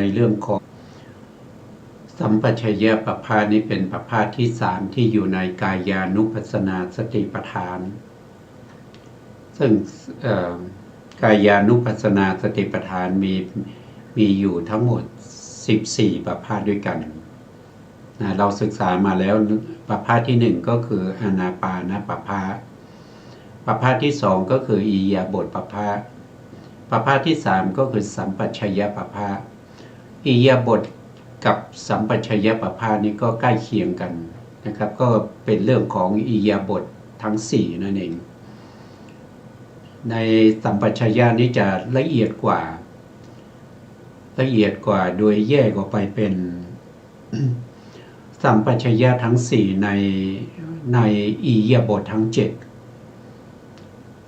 ในเรื่องของสัมปชัญญะประภาสนี้เป็นประภาสที่3ที่อยู่ในกายานุปัสสนาสติปัฏฐานซึ่งกายานุปัสสนาสติปัฏฐานมีอยู่ทั้งหมด14ประภาสด้วยกันเราศึกษามาแล้วประภาสที่1ก็คืออานาปานประภาสประภาสที่2ก็คืออิริยาบถประภาสประภาสที่3ก็คือสัมปชัญญะประภาสอิริยาบถกับสัมปชัญญะประภาสนี้ก็ใกล้เคียงกันนะครับก็เป็นเรื่องของอิริยาบถทั้ง4นั่นเองในสัมปชัญญะนี้จะละเอียดกว่าโดยแยกออกไปเป็นสัมปชัญญะทั้ง4ในอิริยาบถทั้ง7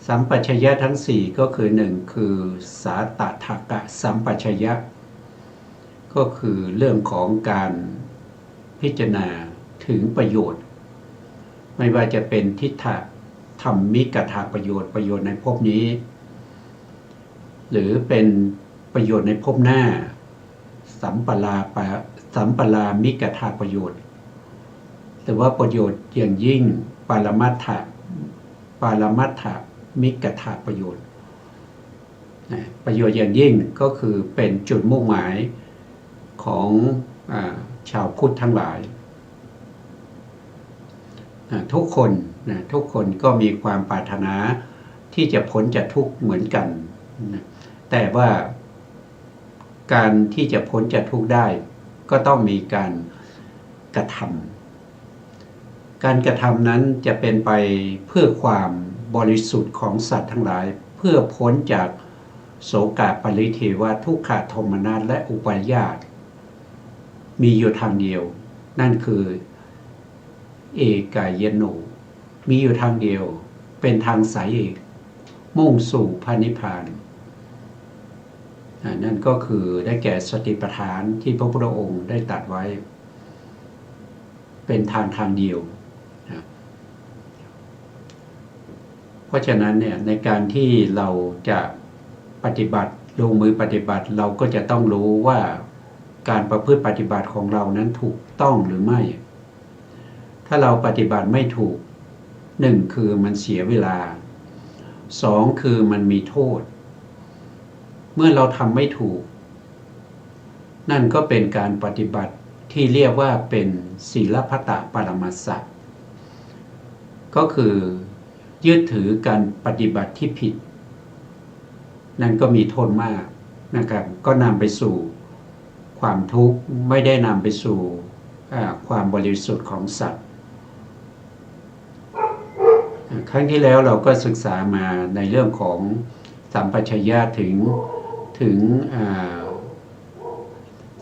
สัมปชัญญะทั้ง4ก็คือ1คือสาตถกะสัมปชัญญะก็คือเรื่องของการพิจารณาถึงประโยชน์ไม่ว่าจะเป็นทิฏฐธรรมิกถประโยชน์ในภพนี้หรือเป็นประโยชน์ในภพหน้าสัมปรามิกถประโยชน์หรือว่าประโยชน์อย่างยิ่งปรมัตถมิกถประโยชน์ประโยชน์อย่างยิ่งก็คือเป็นจุดมุ่งหมายของชาวพุทธทั้งหลายทุกคนก็มีความปรารถนาที่จะพ้นจากทุกข์เหมือนกันแต่ว่าการที่จะพ้นจากทุกข์ได้ก็ต้องมีการกระทำการกระทำนั้นจะเป็นไปเพื่อความบริสุทธิ์ของสัตว์ทั้งหลายเพื่อพ้นจากโสกะปริเทวะทุกขโทมนัสและอุปาญาตมีอยู่ทางเดียวนั่นคือเอกายโนมีอยู่ทางเดียวเป็นทางสายเอกมุ่งสู่พระนิพพานนั่นก็คือได้แก่สติปัฏฐานที่พระพุทธองค์ได้ตรัสไว้เป็นทางเดียวเพราะฉะนั้นเนี่ยในการที่เราจะปฏิบัติลงมือปฏิบัติเราก็จะต้องรู้ว่าการประพฤติปฏิบัติของเรานั้นถูกต้องหรือไม่ถ้าเราปฏิบัติไม่ถูก1คือมันเสียเวลา2คือมันมีโทษเมื่อเราทำไม่ถูกนั่นก็เป็นการปฏิบัติที่เรียกว่าเป็นศีลพัตตปรมัสสะก็คือยึดถือการปฏิบัติที่ผิดนั่นก็มีโทษมากนะครับก็นำไปสู่ความทุกข์ไม่ได้นำไปสู่ความบริสุทธิ์ของสัตว์ครั้งที่แล้วเราก็ศึกษามาในเรื่องของสัมปชัญญะถึง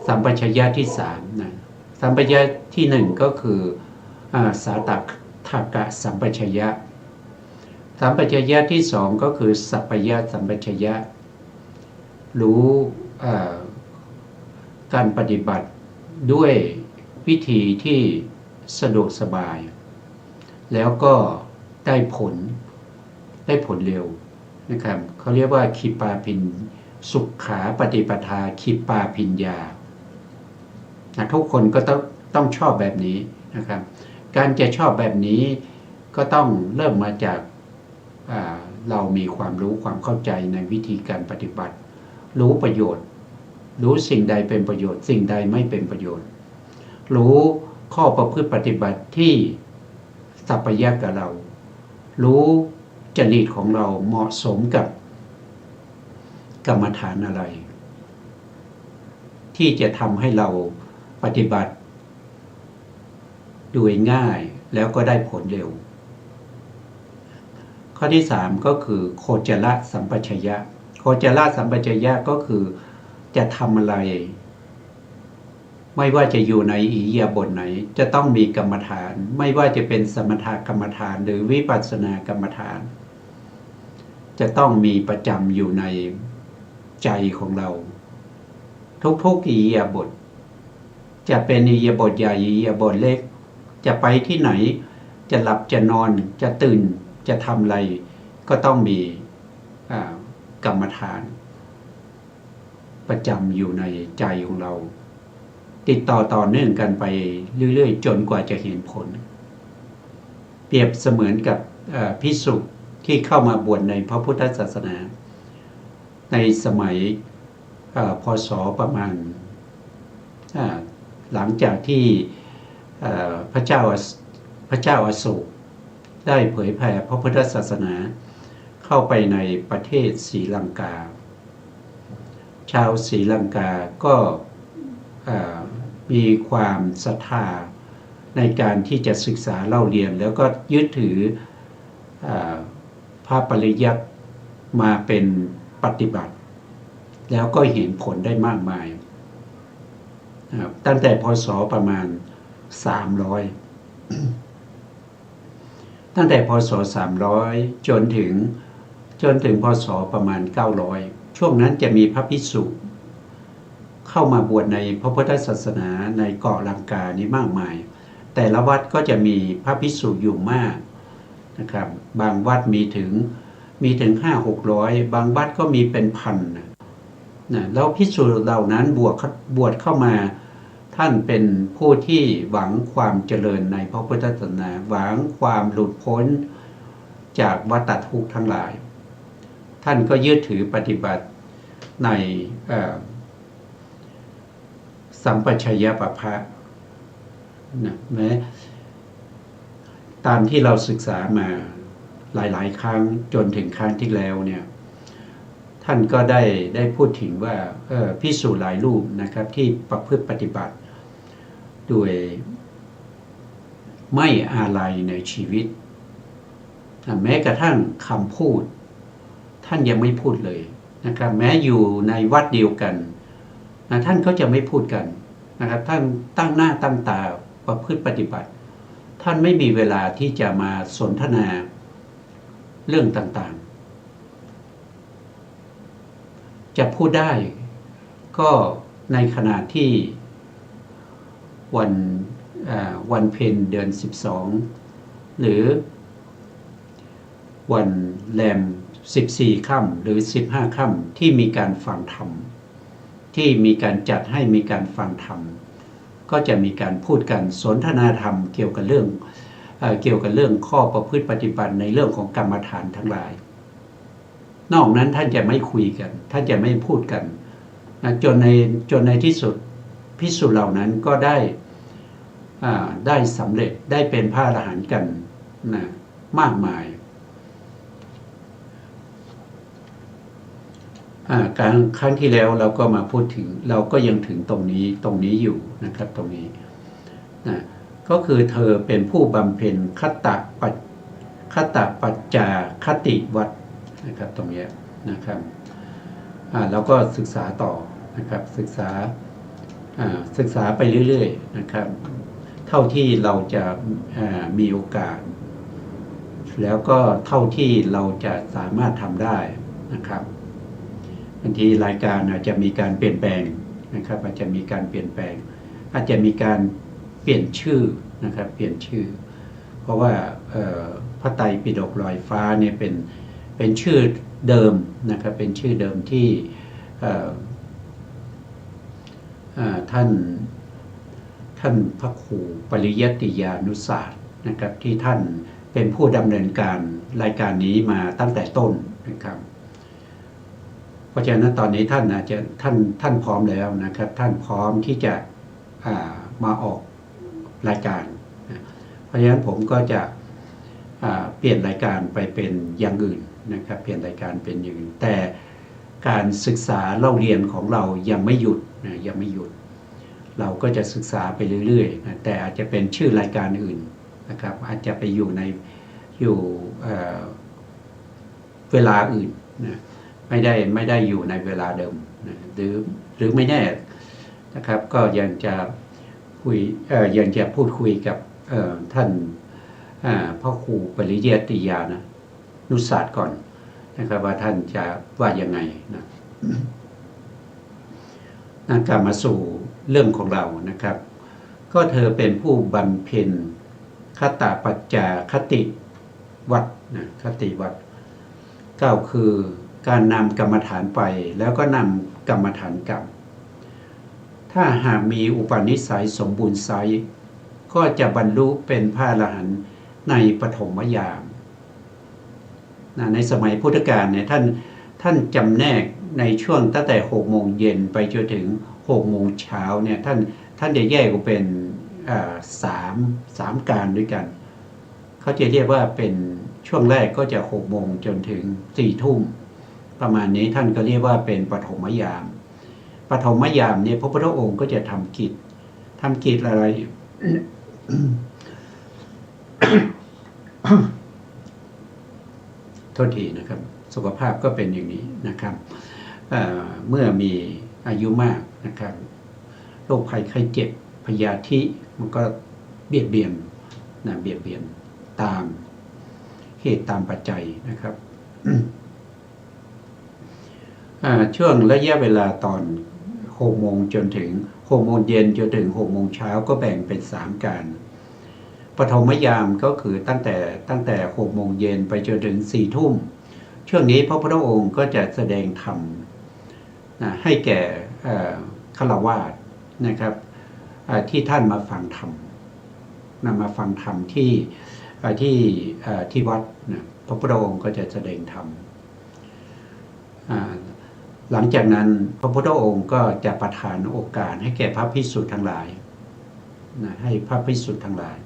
สัมปชัญญะที่3นะสัมปชัญญะที่1ก็คือสาตถกะสัมปชัญญะสัมปชัญญะที่2ก็คือสัพพยสัมปชัญญะรู้การปฏิบัติด้วยวิธีที่สะดวกสบายแล้วก็ได้ผลเร็วนะครับเขาเรียกว่าคิปาพินสุขาปฏิปทาคิปาพิญญาทุกคนก็ต้องชอบแบบนี้นะครับการจะชอบแบบนี้ก็ต้องเริ่มมาจากเรามีความรู้ความเข้าใจในวิธีการปฏิบัติรู้ประโยชน์รู้สิ่งใดเป็นประโยชน์สิ่งใดไม่เป็นประโยชน์รู้ข้อประพฤติปฏิบัติที่สัพพยะกับเรารู้จริตของเราเหมาะสมกับกรรมฐานอะไรที่จะทำให้เราปฏิบัติโดยง่ายแล้วก็ได้ผลเร็วข้อที่3ก็คือโคจรสัมปชัญญะโคจรสัมปชัญญะก็คือจะทำอะไรไม่ว่าจะอยู่ในอิริยาบถไหนจะต้องมีกรรมฐานไม่ว่าจะเป็นสมถกรรมฐานหรือวิปัสสนากรรมฐานจะต้องมีประจำอยู่ในใจของเราทุกๆอิริยาบถจะเป็นอิริยาบถใหญ่อิริยาบถเล็กจะไปที่ไหนจะหลับจะนอนจะตื่นจะทำอะไรก็ต้องมีกรรมฐานป ประจำอยู่ในใจของเราติดต่อเนื่องกันไปเรื่อยๆจนกว่าจะเห็นผลเปรียบเสมือนกับภิกษุที่เข้ามาบวชในพระพุทธศาสนาในสมัยพ.ศ. ประมาณหลังจากที่พระเจ้าอโศกได้เผยแผ่พระพุทธศาสนาเข้าไปในประเทศศรีลังกาชาวศรีลังกาก็มีความศรัทธาในการที่จะศึกษาเล่าเรียนแล้วก็ยึดถือพระปริยัติมาเป็นปฏิบัติแล้วก็เห็นผลได้มากมายตั้งแต่พ.ศ. ประมาณ300ตั้งแต่พ.ศ. 300จนถึงพ.ศ. ประมาณ900ช่วงนั้นจะมีพระภิกษุเข้ามาบวชในพระพุทธศาสนาในเกาะลังกานี้มากมายแต่ละวัดก็จะมีพระภิกษุอยู่มากนะครับบางวัดมีถึง 500-600 บางวัดก็มีเป็นพันนะแล้วภิกษุเหล่านั้นบวชเข้ามาท่านเป็นผู้ที่หวังความเจริญในพระพุทธศาสนาหวังความหลุดพ้นจากวัฏทุกข์ทั้งหลายท่านก็ยึดถือปฏิบัติในสัมปชัญญะปภะนะแม้ตามที่เราศึกษามาหลายๆครั้งจนถึงครั้งที่แล้วเนี่ยท่านก็ได้พูดถึงว่าภิกษุหลายรูปนะครับที่ประพฤติปฏิบัติโดยไม่อาลัยในชีวิตแม้กระทั่งคำพูดท่านยังไม่พูดเลยนะครับแม้อยู่ในวัดเดียวกันนะท่านก็จะไม่พูดกันนะครับท่านตั้งหน้าตั้งตาประพฤติปฏิบัติท่านไม่มีเวลาที่จะมาสนทนาเรื่องต่างๆจะพูดได้ก็ในขณะที่วันเพ็ญเดือน12หรือวันแรม14ค่ำหรือ15ค่ำที่มีการฟังธรรมที่มีการจัดให้มีการฟังธรรมก็จะมีการพูดกันสนทนาธรรมเกี่ยวกับเรื่องข้อประพฤติปฏิบัติในเรื่องของกรรมฐานทั้งหลายนอกนั้นท่านจะไม่คุยกันท่านจะไม่พูดกันจนในที่สุดภิกษุเหล่านั้นก็ได้สำเร็จได้เป็นพระอรหันต์กันนะมากมายการครั้งที่แล้วเราก็มาพูดถึงเราก็ยังถึงตรงนี้อยู่นะครับตรงนี้นะก็คือเธอเป็นผู้บำเพ็ญคัตตปัจจาคติวัดนะครับตรงนี้นะครับแล้วก็ศึกษาต่อนะครับศึกษาไปเรื่อยๆนะครับเท่าที่เราจะมีโอกาสแล้วก็เท่าที่เราจะสามารถทำได้นะครับบางทีรายการอาจจะมีการเปลี่ยนแปลงนะครับอาจจะมีการเปลี่ยนแปลงอาจจะมีการเปลี่ยนชื่อนะครับเปลี่ยนชื่อเพราะว่าพระไตรปิฎกลอยฟ้าเนี่ยเป็นชื่อเดิมนะครับเป็นชื่อเดิมที่ท่านพระครูปริยัติยานุศาสตร์นะครับที่ท่านเป็นผู้ดำเนินการรายการนี้มาตั้งแต่ต้นนะครับเพราะฉะนั้นตอนนี้ท่านอาจจะท่านพร้อมแล้วนะครับท่านพร้อมที่จะมาออกรายการเพราะฉะนั้นผมก็จะเปลี่ยนรายการไปเป็นอย่างอื่นนะครับเปลี่ยนรายการเป็นอย่างอื่นแต่การศึกษาเล่าเรียนของเรายังไม่หยุดนะยังไม่หยุดเราก็จะศึกษาไปเรื่อยๆนะแต่อาจจะเป็นชื่อรายการอื่นนะครับอาจจะไปอยู่เวลาอื่นนะไม่ได้อยู่ในเวลาเดิมนะหรือไม่แน่นะครับก็ยังจะพูดคุยกับท่านพ่อครูปริยัติยานุศาสตร์ก่อนนะครับว่าท่านจะว่ายังไงนะกลับมาสู่เรื่องของเรานะครับก็เธอเป็นผู้บำเพ็ญคัตตปัจจาคติวัดนะคติวัดก็คือการนำกรรมฐานไปแล้วก็นำ กรรมฐานกรรมถ้าหากมีอุปนิสัยสมบูรณ์ไซก็จะบรรลุเป็นพระอรหันต์ในปฐมยามในสมัยพุทธกาลเนี่ยท่านจำแนกในช่วงตั้งแต่6 โมงเย็นไปจนถึง6 โมงเช้าเนี่ยท่านจะแยกออกเป็นสามการด้วยกันเขาจะเรียกว่าเป็นช่วงแรกก็จะ6 โมงจนถึง4 ทุ่มประมาณนี้ท่านก็เรียกว่าเป็นปฐมยามปฐมยามเนี่ยพระพุทธองค์ก็จะทำกิจอะไร โทษทีนะครับสุขภาพก็เป็นอย่างนี้นะครับเมื่อมีอายุมากนะครับโรคภัยไข้เจ็บพยาธิมันก็เบียดเบียนตามเหตุตามปัจจัยนะครับ ช่วงระยะเวลาตอน6 โมงจนถึง6 โมงเย็นจนถึง6 โมงเช้าก็แบ่งเป็น3 การปฐมยามก็คือตั้งแต่6 โมงเย็นไปจนถึง4 ทุ่มช่วงนี้พระพุทธองค์ก็จะแสดงธรรมให้แก่ฆราวาสนะครับที่ท่านมาฟังธรรมมาฟังธรรมที่วัดนะพระพุทธองค์ก็จะแสดงธรรมหลังจากนั้นพระพุทธองค์ก็จะประทานโอกาสให้แก่พระภิกษุทั้งหลายให้พระภิกษุทั้งหลาย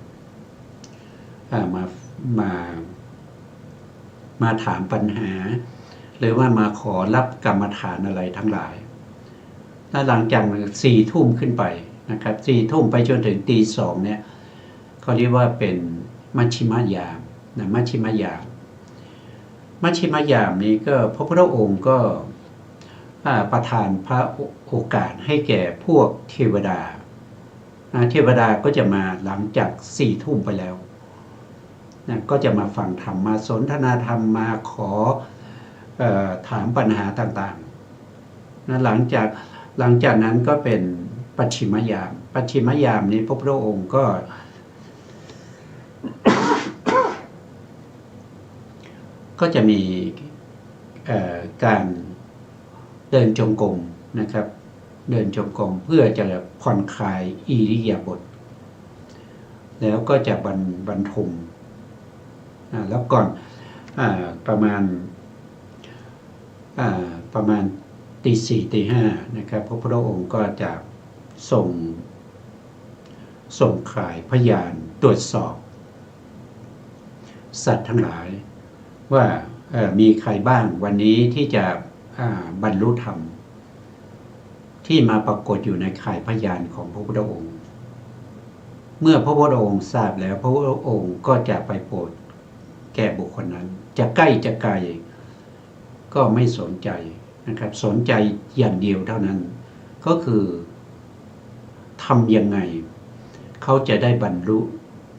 มาถามปัญหาหรือว่ามาขอรับกรรมฐานอะไรทั้งหลายถ้าหลังจาก4 ทุ่มขึ้นไปนะครับ4 ทุ่มไปจนถึงตี 2เนี่ยเขาเรียกว่าเป็นมัชฌิมยามมัชฌิมยามนี้ก็พระพุทธองค์ก็ประทานพระโอกาสให้แก่พวกเทวดาก็จะมาหลังจาก4 ทุ่มไปแล้วก็จะมาฟังธรรมมาสนทนาธรรมมาขอถามปัญหาต่างๆหลังจากนั้นก็เป็นปัจฉิมยามนี้พระพุทธองค์ก็จะมีการเดินจงกรมนะครับเดินจงกรมเพื่อจะผ่อนคลายอิริยาบถแล้วก็จะบรรทมแล้วก่อนประมาณตี 4 ตี 5นะครับพระพุทธองค์ก็จะส่งข่ายพยานตรวจสอบสัตว์ทั้งหลายว่ามีใครบ้างวันนี้ที่จะบรรลุธรรมที่มาปรากฏอยู่ในข่ายพยานของพระพุทธองค์เมื่อพระพุทธองค์ทราบแล้วพระพุทธองค์ก็จะไปโปรดแก่บุคคลนั้นจะใกล้จะไกลก็ไม่สนใจนะครับสนใจอย่างเดียวเท่านั้นก็คือทำยังไงเขาจะได้บรรลุ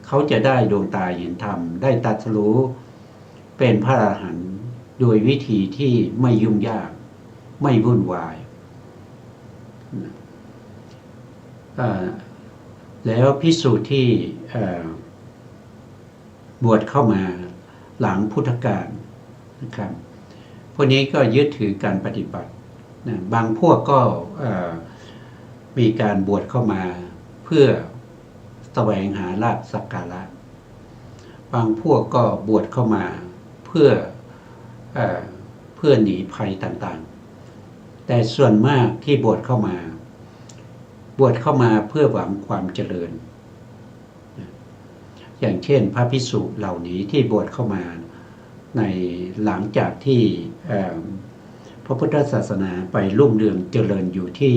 เขาจะได้ดวงตาเห็นธรรมได้ตรัสรู้เป็นพระอรหันต์โดยวิธีที่ไม่ยุ่งยากไม่วุ่นวายแล้วภิกษุที่บวชเข้ามาหลังพุทธกาลนะครับพวกนี้ก็ยึดถือการปฏิบัติบางพวกก็มีการบวชเข้ามาเพื่อแสวงหาลาภสักการะบางพวกก็บวชเข้ามาเพื่อหนีภัยต่างๆแต่ส่วนมากที่บวชเข้ามาเพื่อหวังความเจริญอย่างเช่นพระภิกษุเหล่านี้ที่บวชเข้ามาในหลังจากที่พระพุทธศาสนาไปรุ่งเรืองเจริญอยู่ที่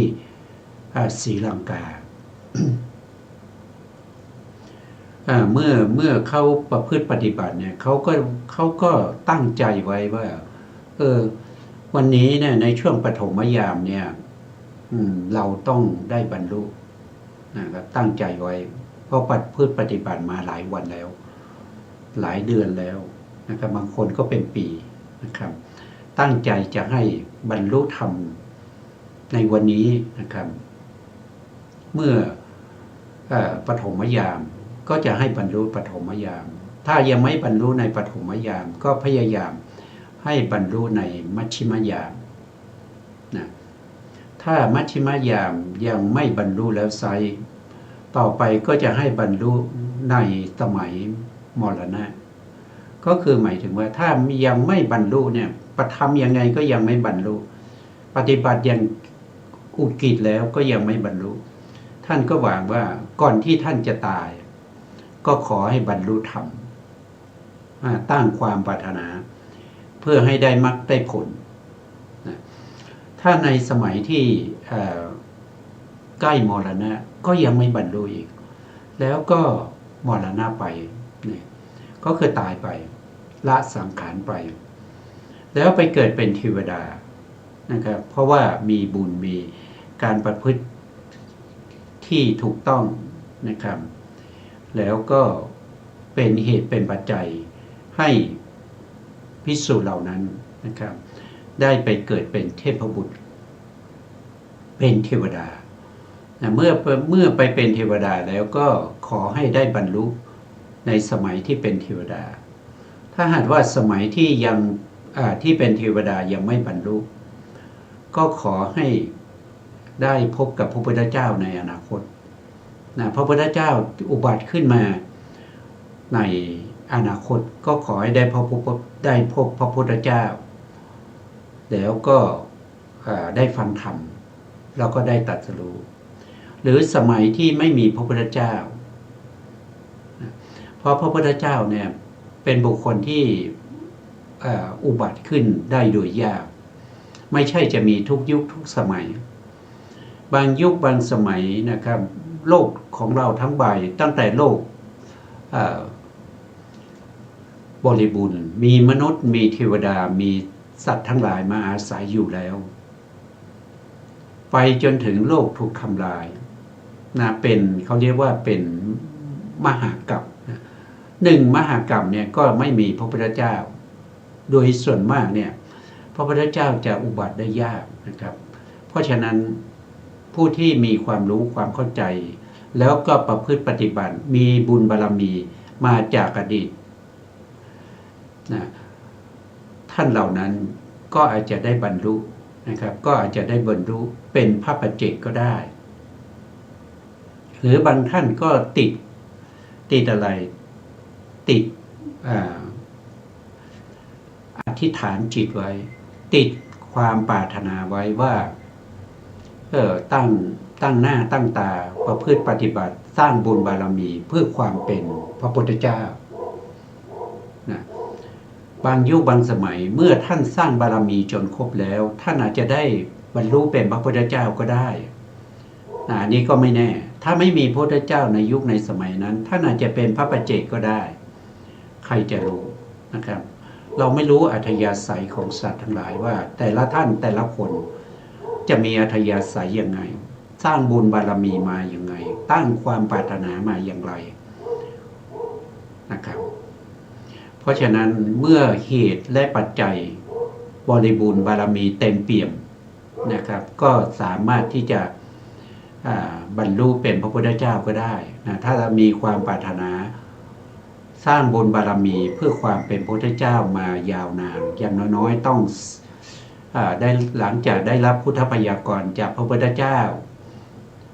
ศรีลังกา เมื่อเขาประพฤติปฏิบัติเนี่ยเขาก็ตั้งใจไว้ว่าวันนี้เนี่ยในช่วงปฐมยามเนี่ยเราต้องได้บรรลุนะครับตั้งใจไว้เพราะประพฤติปฏิบัติมาหลายวันแล้วหลายเดือนแล้วนะครับบางคนก็เป็นปีนะครับตั้งใจจะให้บรรลุธรรมในวันนี้นะครับเมื่อปฐมยามก็จะให้บรรลุปฐมยามถ้ายังไม่บรรลุในปฐมยามก็พยายามให้บรรลุในมัชฌิมยามนะ ถ้ามัชฌิมยามยังไม่บรรลุแล้วไซต่อไปก็จะให้บรรลุในสมัยมรณะก็คือหมายถึงว่าถ้ายังไม่บรรลุเนี่ยประทำยังไงก็ยังไม่บรรลุปฏิบัติอย่างอุกิจแล้วก็ยังไม่บรรลุท่านก็หวังว่าก่อนที่ท่านจะตายก็ขอให้บรรลุธรรมตั้งความปรารถนาเพื่อให้ได้มรรคได้ผลถ้าในสมัยที่ใกล้มรณะก็ยังไม่บรรลุอีกแล้วก็มรณะไปนี่ก็คือตายไปละสังขารไปแล้วไปเกิดเป็นเทวดานะครับเพราะว่ามีบุญมีการประพฤติที่ถูกต้องนะครับแล้วก็เป็นเหตุเป็นปัจจัยให้ภิกษุเหล่านั้นนะครับได้ไปเกิดเป็นเทพบุตรเป็นเทวดาเมื่อไปเป็นเทวดาแล้วก็ขอให้ได้บรรลุในสมัยที่เป็นเทวดาถ้าหากว่าสมัยที่ยังที่เป็นเทวดายังไม่บรรลุก็ขอให้ได้พบกับพระพุทธเจ้าในอนาคตพระพุทธเจ้าอุบัติขึ้นมาในอนาคตก็ขอให้ได้พบพระพุทธเจ้าแล้วก็ได้ฟังธรรมแล้วก็ได้ตรัสรู้หรือสมัยที่ไม่มีพระพุทธเจ้าเพราะพระพุทธเจ้าเนี่ยเป็นบุคคลที่อุบัติขึ้นได้โดยยากไม่ใช่จะมีทุกยุคทุกสมัยบางยุคบางสมัยนะครับโลกของเราทั้งใบตั้งแต่โลกบริบูรณ์มีมนุษย์มีเทวดามีสัตว์ทั้งหลายมาอาศัยอยู่แล้วไปจนถึงโลกถูกทำลายเป็นเขาเรียกว่าเป็นมหากาพย์หนึ่งมหากาพย์เนี่ยก็ไม่มีพระพุทธเจ้าโดยส่วนมากเนี่ยพระพุทธเจ้าจะอุบัติได้ยากนะครับเพราะฉะนั้นผู้ที่มีความรู้ความเข้าใจแล้วก็ประพฤติปฏิบัติมีบุญบารมีมาจากอดีตท่านเหล่านั้นก็อาจจะได้บรรลุนะครับก็อาจจะได้บรรลุเป็นพระปัจเจกก็ได้หรือบางท่านก็ติดอะไรติดอธิษฐานจิตไว้ติดความปรารถนาไว้ว่าตั้งหน้าตั้งตาประพฤติปฏิบัติสร้างบุญบารมีเพื่อความเป็นพระพุทธเจ้านะบางยุคบางสมัยเมื่อท่านสร้างบารมีจนครบแล้วท่านอาจจะได้บรรลุเป็นพระพุทธเจ้าก็ได้อันนี้ก็ไม่แน่ถ้าไม่มีพระพุทธเจ้าในยุคในสมัยนั้นท่านอาจจะเป็นพระปัจเจกก็ได้ใครจะรู้นะครับเราไม่รู้อัธยาศัยของสัตว์ทั้งหลายว่าแต่ละท่านแต่ละคนจะมีอัธยาศัยยังไงสร้างบุญบารมีมาอย่างไงตั้งความปรารถนามาอย่างไรนะครับเพราะฉะนั้นเมื่อเหตุและปัจจัยบริบูรณ์บารมีเต็มเปี่ยมนะครับก็สามารถที่จะบรรลุเป็นพระพุทธเจ้าก็ได้นะถ้าเรามีความปรารถนาสร้างบุญบารมีเพื่อความเป็นพระพุทธเจ้ามายาวนานอย่างน้อยๆต้องได้หลังจากได้รับพุทธพยากรจากพระพุทธเจ้า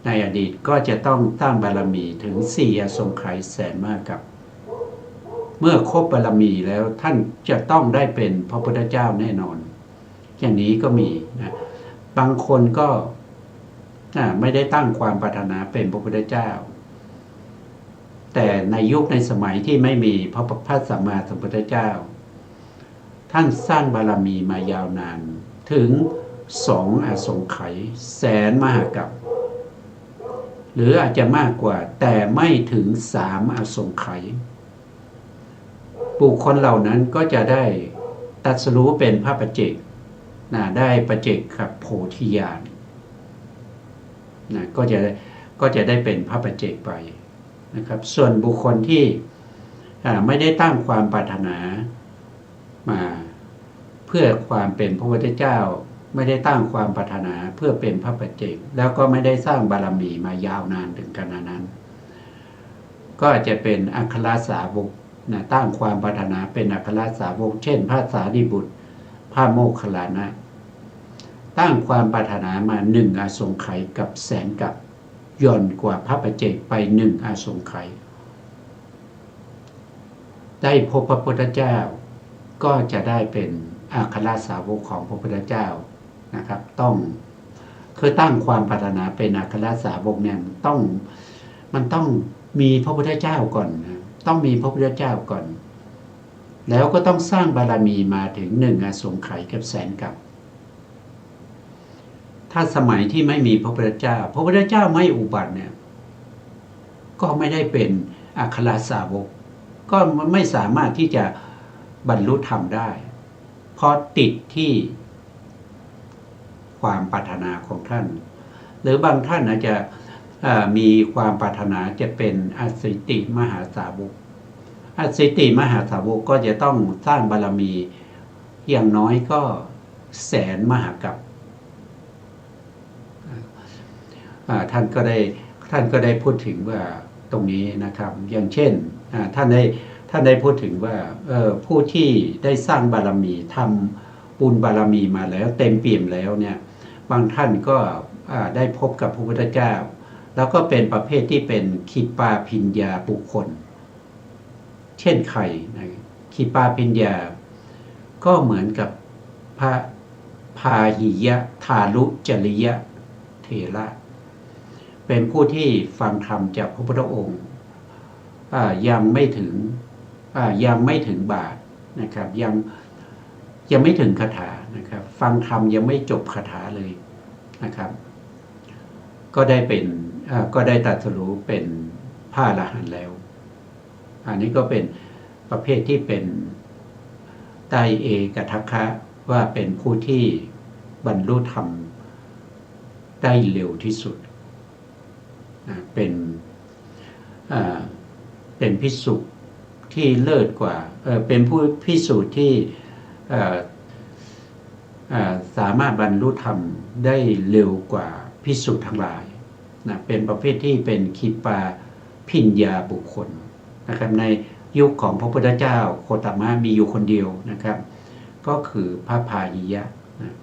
ในอดีตก็จะต้องสร้างบารมีถึง4 อสงไขยแสนมากกับเมื่อครบบารมีแล้วท่านจะต้องได้เป็นพระพุทธเจ้าแน่นอนอย่างนี้ก็มีนะบางคนก็ไม่ได้ตั้งความปรารถนาเป็นพระพุทธเจ้าแต่ในยุคในสมัยที่ไม่มีพระสัมมาสัมพุทธเจ้าท่านสร้างบารมีมายาวนานถึง2 อสงไขยแสนมหากัปหรืออาจจะมากกว่าแต่ไม่ถึง3 อสงไขยบุคคลเหล่านั้นก็จะได้ตรัสรู้เป็นพระปัจเจกได้ปัจเจกกับโพธิญาณก็จะได้เป็นพระปัจเจกไปนะครับส่วนบุคคลที่ไม่ได้ตั้งความปรารถนามาเพื่อความเป็นพระพุทธเจ้าไม่ได้ตั้งความปรารถนาเพื่อเป็นพระปัจเจกแล้วก็ไม่ได้สร้างบารมีมายาวนานถึงขนาดนั้นก็จะเป็นอัครสาวกตั้งความปรารถนาเป็นอัครสาวกเช่นพระสารีบุตรพระโมคคัลลานะ ตั้งความปรารถนามา1อาสงไขยกับแสนกับย่อนกว่าพระปัจเจกไป1อาสงไขยได้พบพระพุทธเจ้าก็จะได้เป็นอัครสาวกของพระพุทธเจ้านะครับคือตั้งความปรารถนาเป็นอัครสาวกเนี่ยมันต้องมีพระพุทธเจ้าก่อนนะต้องมีพระพุทธเจ้าก่อนแล้วก็ต้องสร้างบารมีมาถึง1อาสงไขยกับแสนกับถ้าสมัยที่ไม่มีพระพุทธเจ้าพระพุทธเจ้าไม่อุบัติเนี่ยก็ไม่ได้เป็นอัครสาวกก็ไม่สามารถที่จะบรรลุธรรมได้เพราะติดที่ความปรารถนาของท่านหรือบางท่านอาจจะมีความปรารถนาจะเป็นอสิติมหาสาวกอสิติมหาสาวกก็จะต้องสร้างบารมีอย่างน้อยก็แสนมหากัปท่านก็ได้พูดถึงว่าตรงนี้นะครับอย่างเช่นท่านได้พูดถึงว่าผู้ที่ได้สร้างบารมีทำบุญบารมีมาแล้วเต็มเปี่ยมแล้วเนี่ยบางท่านก็ได้พบกับพระพุทธเจ้าแล้วก็เป็นประเภทที่เป็นคิปาพิญญาบุคคลเช่นใครนะคิปาพิญญาก็เหมือนกับพระพาหิยะทารุจริยะเถระเป็นผู้ที่ฟังธรรมจากพระพุทธองค์ยังไม่ถึงบาทนะครับยังไม่ถึงคาถานะครับฟังธรรมยังไม่จบคาถาเลยนะครับก็ได้ตรัสรู้เป็นพระอรหันต์แล้วอันนี้ก็เป็นประเภทที่เป็นไตรเอกทัคคะว่าเป็นผู้ที่บรรลุธรรมได้เร็วที่สุดเป็นภิกษุที่เลิศกว่าเป็นผู้ภิกษุที่สามารถบรรลุธรรมได้เร็วกว่าภิกษุทั้งหลายนะเป็นประเภทที่เป็นคิปาพิญญาบุคคลนะครับในยุคของพระพุทธเจ้าโคตมะมีอยู่คนเดียวนะครับก็คือพระพาหิยะนะ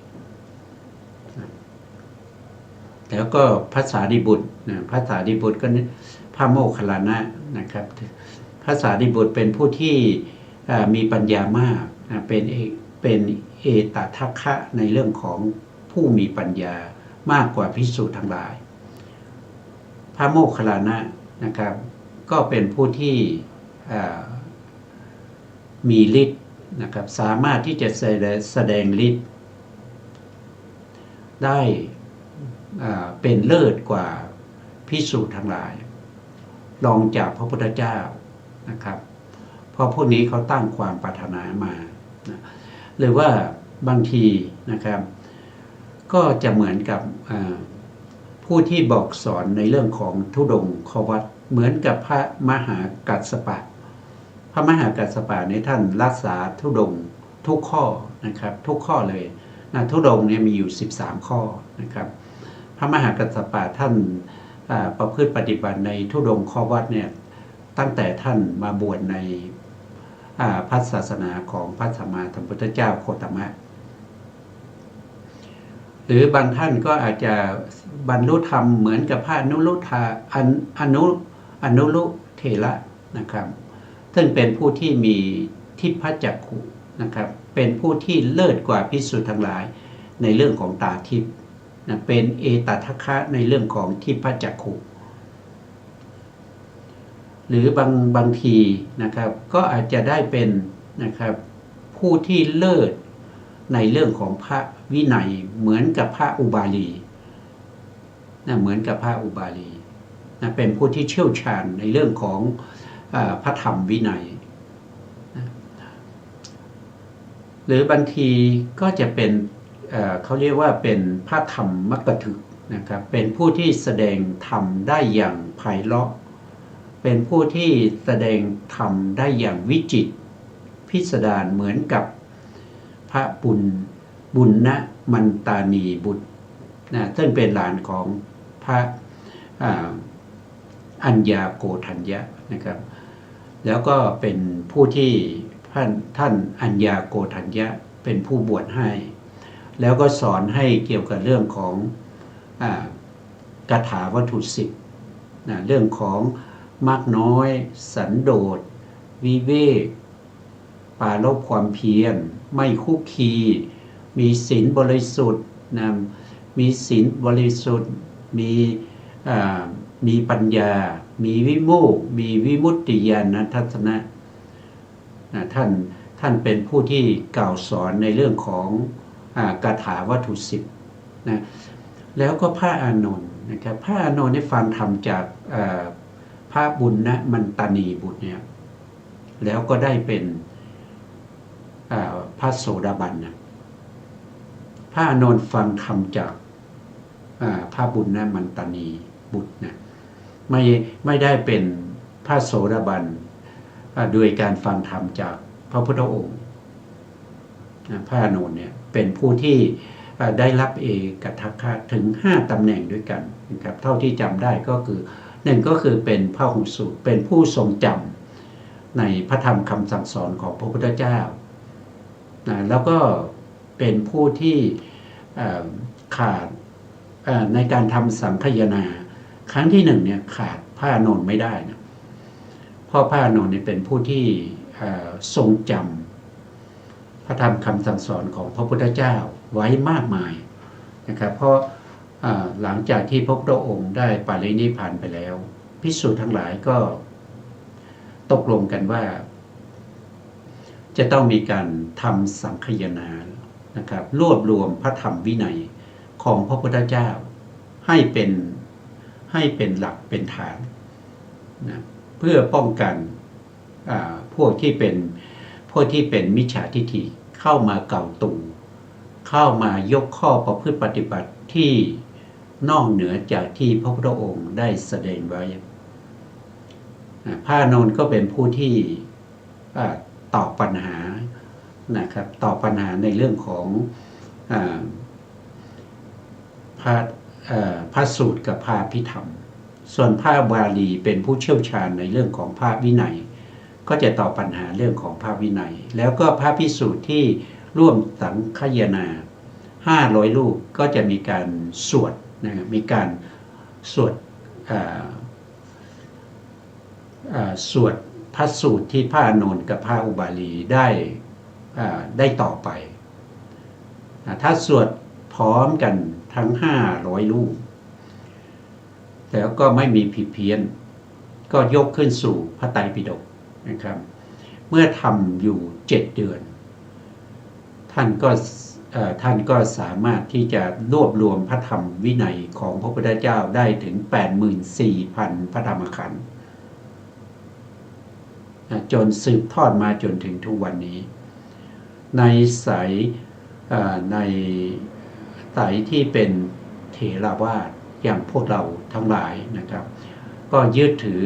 แล้วก็พระสารีบุตรนะพระสารีบุตรก็พระโมคคัลลานะนะครับพระสารีบุตรเป็นผู้ที่มีปัญญามากนะเป็นเอตทัคคะในเรื่องของผู้มีปัญญามากกว่าภิกษุทั้งหลายพระโมคคัลลานะนะครับก็เป็นผู้ที่มีฤทธิ์นะครับสามารถที่จะแสดงฤทธิ์ได้เป็นเลิศกว่าภิกษุทั้งหลายรองจากพระพุทธเจ้านะครับเพราะพวกนี้เขาตั้งความปรารถนามานะหรือว่าบางทีนะครับก็จะเหมือนกับผู้ที่บอกสอนในเรื่องของธุดงควัตรเหมือนกับพระมหากัสสปะพระมหากัสสปะในท่านรักษาธุดงทุกข้อนะครับทุกข้อเลยนะธุดงเนี่ยมีอยู่13ข้อนะครับพระมหากัสสปะท่านประพฤติปฏิบัติในธุดงควัตรเนี่ยตั้งแต่ท่านมาบวชในพระศาสนาของพระสัมมาสัมพุทธเจ้าโคตมะหรือบางท่านก็อาจจะบรรลุธรรมเหมือนกับพระอนุรุเถระนะครับซึ่งเป็นผู้ที่มีทิพจักขุนะครับเป็นผู้ที่เลิศกว่าภิกษุทั้งหลายในเรื่องของตาทิพย์นะเป็นเอตทัคคะในเรื่องของทิพจักขุหรือบางทีนะครับก็อาจจะได้เป็นนะครับผู้ที่เลิศในเรื่องของพระวินัยเหมือนกับพระอุบาลีนะเหมือนกับพระอุบาลีนะเป็นผู้ที่เชี่ยวชาญในเรื่องของพระธรรมวินัยนะหรือบางทีก็จะเป็นเขาเรียกว่าเป็นพระธรรมมักกถึกนะครับเป็นผู้ที่แสดงธรรมได้อย่างไพเราะเป็นผู้ที่แสดงธรรมได้อย่างวิจิตรพิสดารเหมือนกับพระบุญนะมันตานีบุตรนะซึ่งเป็นหลานของพระอัญญาโกฏัญญะนะครับแล้วก็เป็นผู้ที่ท่านอัญญาโกฏัญญะเป็นผู้บวชให้ แล้วก็สอนให้เกี่ยวกับเรื่องของคาถาวัตถุสิบเรื่องของมากน้อยสันโดษวิเวกปราลบความเพียรไม่คุกคีมีศีลบริสุทธิ์นะมีศีลบริสุทธิ์มีปัญญามีวิโมกข์มีวิมุตติญาณทัศนะท่านเป็นผู้ที่กล่าวสอนในเรื่องของคาถาวัตถุสิบนะแล้วก็พระอานนท์นะครับพระอานนท์ได้ฟังธรรมจากพระบุญนะมันตานีบุตรเนี่ยแล้วก็ได้เป็นพระโสดาบันนะพระอานนท์ฟังธรรมจากพระบุญนะมันตานีบุตรนะไม่ได้เป็นพระโสดาบันโดยการฟังธรรมจากพระพุทธองค์พระอานนท์เนี่ยเป็นผู้ที่ได้รับเอกทัคคะถึง5ตำแหน่งด้วยกันนะครับเท่าที่จำได้ก็คือ1ก็คือเป็นพหุสูตรเป็นผู้ทรงจำในพระธรรมคำสั่งสอนของพระพุทธเจ้าแล้วก็เป็นผู้ที่ขาดในการทำสังคายนาครั้งที่1เนี่ยขาดพระอานนท์ไม่ได้นะเพราะพระอานนท์เนี่ยเป็นผู้ที่ทรงจำพระธรรมคำสั่งสอนของพระพุทธเจ้าไว้มากมายนะครับเพราะหลังจากที่พระพุทธองค์ได้ปรินิพพานไปแล้วภิกษุทั้งหลายก็ตกลงกันว่าจะต้องมีการทำสังคายนานะครับรวบรวมพระธรรมวินัยของพระพุทธเจ้าให้เป็นหลักเป็นฐานนะเพื่อป้องกันพวกที่เป็นมิจฉาทิฏฐิเข้ามาเก่าตูเข้ามายกข้อประพฤติปฏิบัติที่นอกเหนือจากที่พระพุทธองค์ได้แสดงไว้พระอานนท์ก็เป็นผู้ที่ตอบปัญหานะครับตอบปัญหาในเรื่องของพระสูตรกับพระพิธรรมส่วนพระบาลีเป็นผู้เชี่ยวชาญในเรื่องของพระวินัยก็จะตอบปัญหาเรื่องของพระวินัยแล้วก็พระภิกษุที่ร่วมสังคายนา500รูปก็จะมีการสวดนะครับมีการสวดพระสูตรที่พระอานนท์กับพระอุบาลีได้ต่อไปถ้าสวดพร้อมกันทั้ง500รูปแล้วก็ไม่มีผิดเพี้ยนก็ยกขึ้นสู่พระไตรปิฎกนะครับเมื่อทำอยู่7 เดือนท่านก็สามารถที่จะรวบรวมพระธรรมวินัยของพระพุทธเจ้าได้ถึง 84,000 พระธรรมขันธ์จนสืบทอดมาจนถึงทุกวันนี้ในสายที่เป็นเถรวาทอย่างพวกเราทั้งหลายนะครับก็ยึดถือ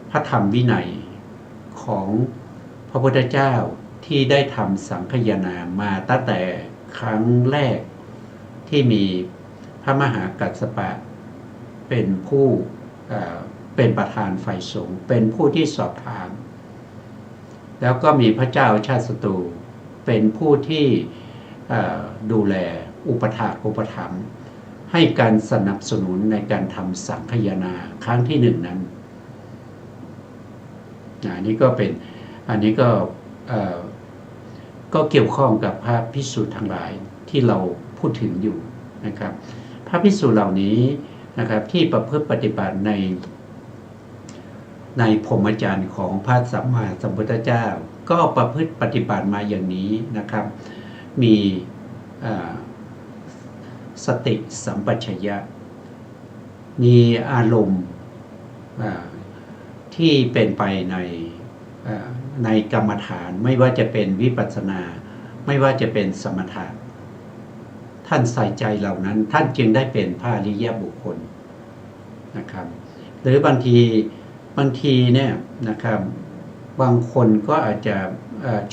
พระธรรมวินัยของพระพุทธเจ้าที่ได้ทำสังคายนามาตั้งแต่ครั้งแรกที่มีพระมหากัสสปะเป็นผู้เป็นประธานฝ่ายสงฆ์เป็นผู้ที่สอบถามแล้วก็มีพระเจ้าชาติศัตรูเป็นผู้ที่ดูแลอุปถถัมภ์ให้การสนับสนุนในการทำสังคายนาครั้งที่1นั้นอันนี้ก็เกี่ยวข้องกับพระภิกษุทั้งหลายที่เราพูดถึงอยู่นะครับพระภิกษุเหล่านี้นะครับที่ประพฤติปฏิบัติในพรหมจรรย์ของพระสัมมาสัมพุทธเจ้าก็ประพฤติปฏิบัติมาอย่างนี้นะครับมีสติสัมปชัญญะมีอารมณ์ที่เป็นไปในกรรมฐานไม่ว่าจะเป็นวิปัสสนาไม่ว่าจะเป็นสมถะท่านใส่ใจเหล่านั้นท่านจึงได้เป็นพระอริยบุคคลนะครับหรือบางทีเนี่ยนะครับบางคนก็อาจจะ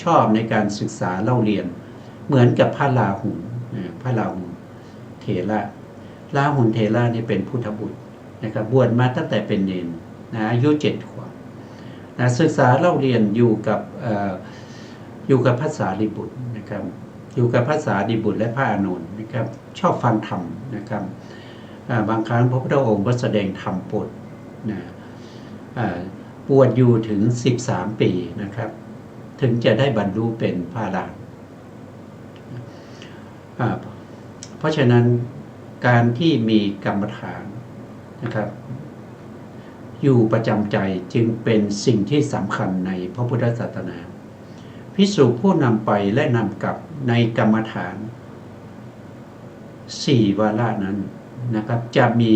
ชอบในการศึกษาเล่าเรียนเหมือนกับพระราหุลเถระราหุลเถระนี่เป็นพุทธบุตรนะครับบวชมาตั้งแต่เป็นเณรอายุ7 ขวบศึกษาเล่าเรียนอยู่กับพระสารีบุตรนะครับ อยู่กับพระสารีบุตรและพระอานนท์นะครับชอบฟังธรรมนะครับบางครั้งพระพุทธองค์ก็แสดงธรรมโปรดนะบวชอยู่ถึง13 ปีนะครับถึงจะได้บรรลุเป็นพระอรหันต์เพราะฉะนั้นการที่มีกรรมฐานนะครับอยู่ประจำใจจึงเป็นสิ่งที่สำคัญในพระพุทธศาสนาภิกษุผู้นำไปและนำกลับในกรรมฐาน4 วาระนั้นนะครับจะมี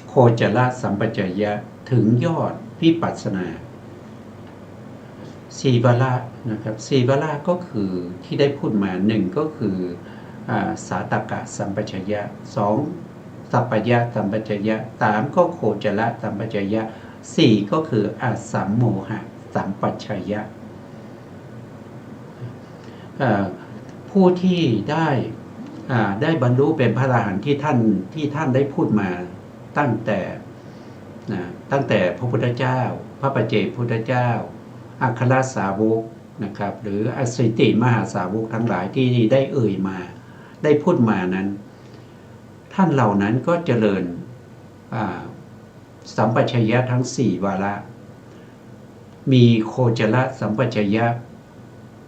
โคจรสัมปชัญญะถึงยอดวิปัสสนา4 วาระนะครับ4 วาระก็คือที่ได้พูดมา1ก็คือสาตกะสัมปชัญญะ2สัพพยะสัมปชัญญะ3ก็โคจรสัมปชัญญะ4ก็คืออสัมโมหะสัมปชัญญะผู้ที่ได้บรรลุเป็นพระอรหันต์ที่ท่านได้พูดมาตั้งแต่พระพุทธเจ้าพระปัจเจกพุทธเจ้าอัครสาวกนะครับหรืออสิติมหาสาวกทั้งหลายที่ได้เอ่ยมาได้พูดมานั้นท่านเหล่านั้นก็เจริญสัมปชัญญะทั้ง4 วาระมีโคจรสัมปชัญญะ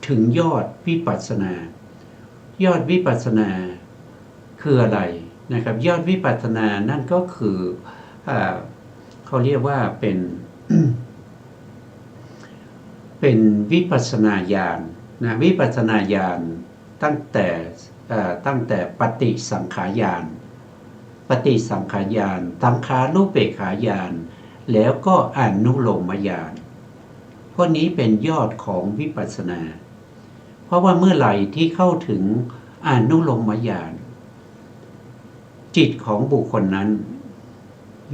ถึงยอดวิปัสสนายอดวิปัสสนาคืออะไรนะครับยอดวิปัสสนานั่นก็คือเขาเรียกว่าเป็น เป็นวิปัสสนาญาณนะวิปัสสนาญาณตั้งแต่ปฏิสังขารญาณปฏิสังขารญาณสังขารุปเปกขาญาณแล้วก็อนุโลมญาณพวกนี้เป็นยอดของวิปัสสนาเพราะว่าเมื่อไหร่ที่เข้าถึงอนุโลมญาณจิตของบุคคลนั้น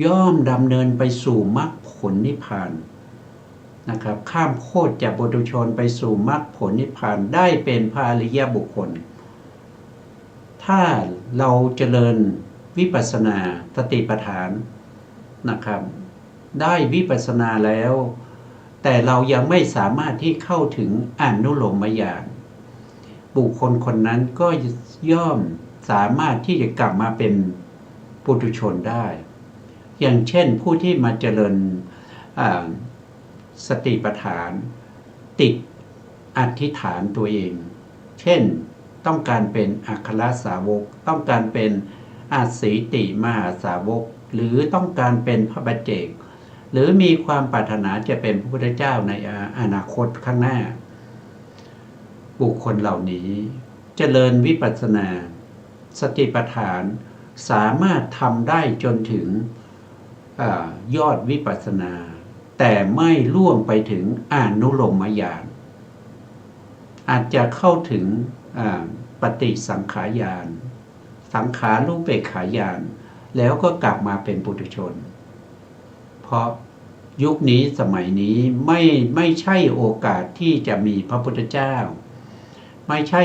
ย่อมดำเนินไปสู่มรรคผลนิพพานนะครับข้ามโคตรจากปุถุชนไปสู่มรรคผลนิพพานได้เป็นพระอริยบุคคลถ้าเราเจริญวิปัสสนาสติปัฏฐานนะครับได้วิปัสสนาแล้วแต่เรายังไม่สามารถที่เข้าถึงอนุโลมญาณบุคคลคนนั้นก็ย่อมสามารถที่จะกลับมาเป็นปุถุชนได้อย่างเช่นผู้ที่มาเจริญสติปัฏฐานติดอธิษฐานตัวเองเช่นต้องการเป็นอัครสาวกต้องการเป็นอาสีติมหาสาวกหรือต้องการเป็นพระปัจเจกหรือมีความปรารถนาจะเป็นพระพุทธเจ้าในอนาคตข้างหน้าบุคคลเหล่านี้เจริญวิปัสสนาสติปัฏฐานสามารถทำได้จนถึงยอดวิปัสสนาแต่ไม่ล่วงไปถึงอนุโลมญาณอาจจะเข้าถึงปฏิสังขารญาณสังขารุปเปกขาญาณแล้วก็กลับมาเป็นปุถุชนเพราะยุคนี้สมัยนี้ไม่ใช่โอกาสที่จะมีพระพุทธเจ้าไม่ใช่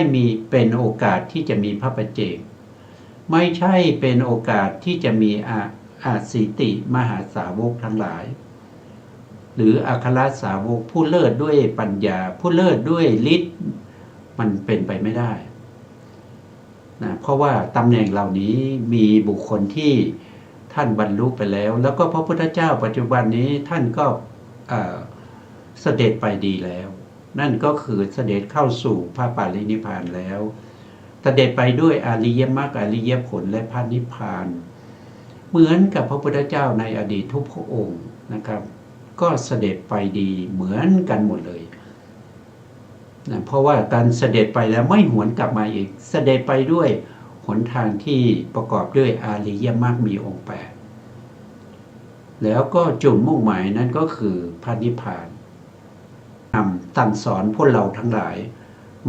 เป็นโอกาสที่จะมีพระปัจเจกไม่ใช่เป็นโอกาสที่จะมีอาสีติมหาสาวกทั้งหลายหรืออัครสาวกผู้เลิศด้วยปัญญาผู้เลิศด้วยฤทธิ์มันเป็นไปไม่ได้นะเพราะว่าตำแหน่งเหล่านี้มีบุคคลที่ท่านบรรลุไปแล้วก็พระพุทธเจ้าปัจจุบันนี้ท่านก็เสด็จไปดีแล้วนั่นก็คือเสด็จเข้าสู่พระปรินิพพานแล้วเสด็จไปด้วยอริยมรรคอริยผลและพระนิพพานเหมือนกับพระพุทธเจ้าในอดีตทุกพระองค์นะครับก็เสด็จไปดีเหมือนกันหมดเลยนะเพราะว่าการเสด็จไปแล้วไม่หวนกลับมาอีกเสด็จไปด้วยหนทางที่ประกอบด้วยอริยมรรคมีองค์8แล้วก็จุดมุ่งหมายนั้นก็คือพระนิพพานสั่งสอนพวกเราทั้งหลาย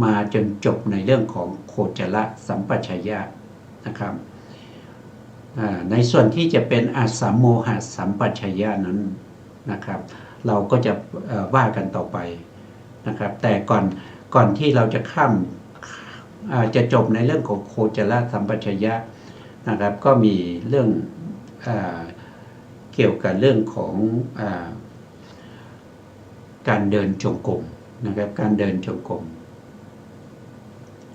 มาจนจบในเรื่องของโคจรสัมปชัญญะนะครับในส่วนที่จะเป็นอสัมโมหะสัมปชัญญะนั้นนะครับเราก็จะว่ากันต่อไปนะครับแต่ก่อนที่เราจะข้ามจะจบในเรื่องของโคจรสัมปชัญญะนะครับก็มีเรื่องเกี่ยวกับเรื่องของการเดินจงกรม นะครับการเดินจงกรม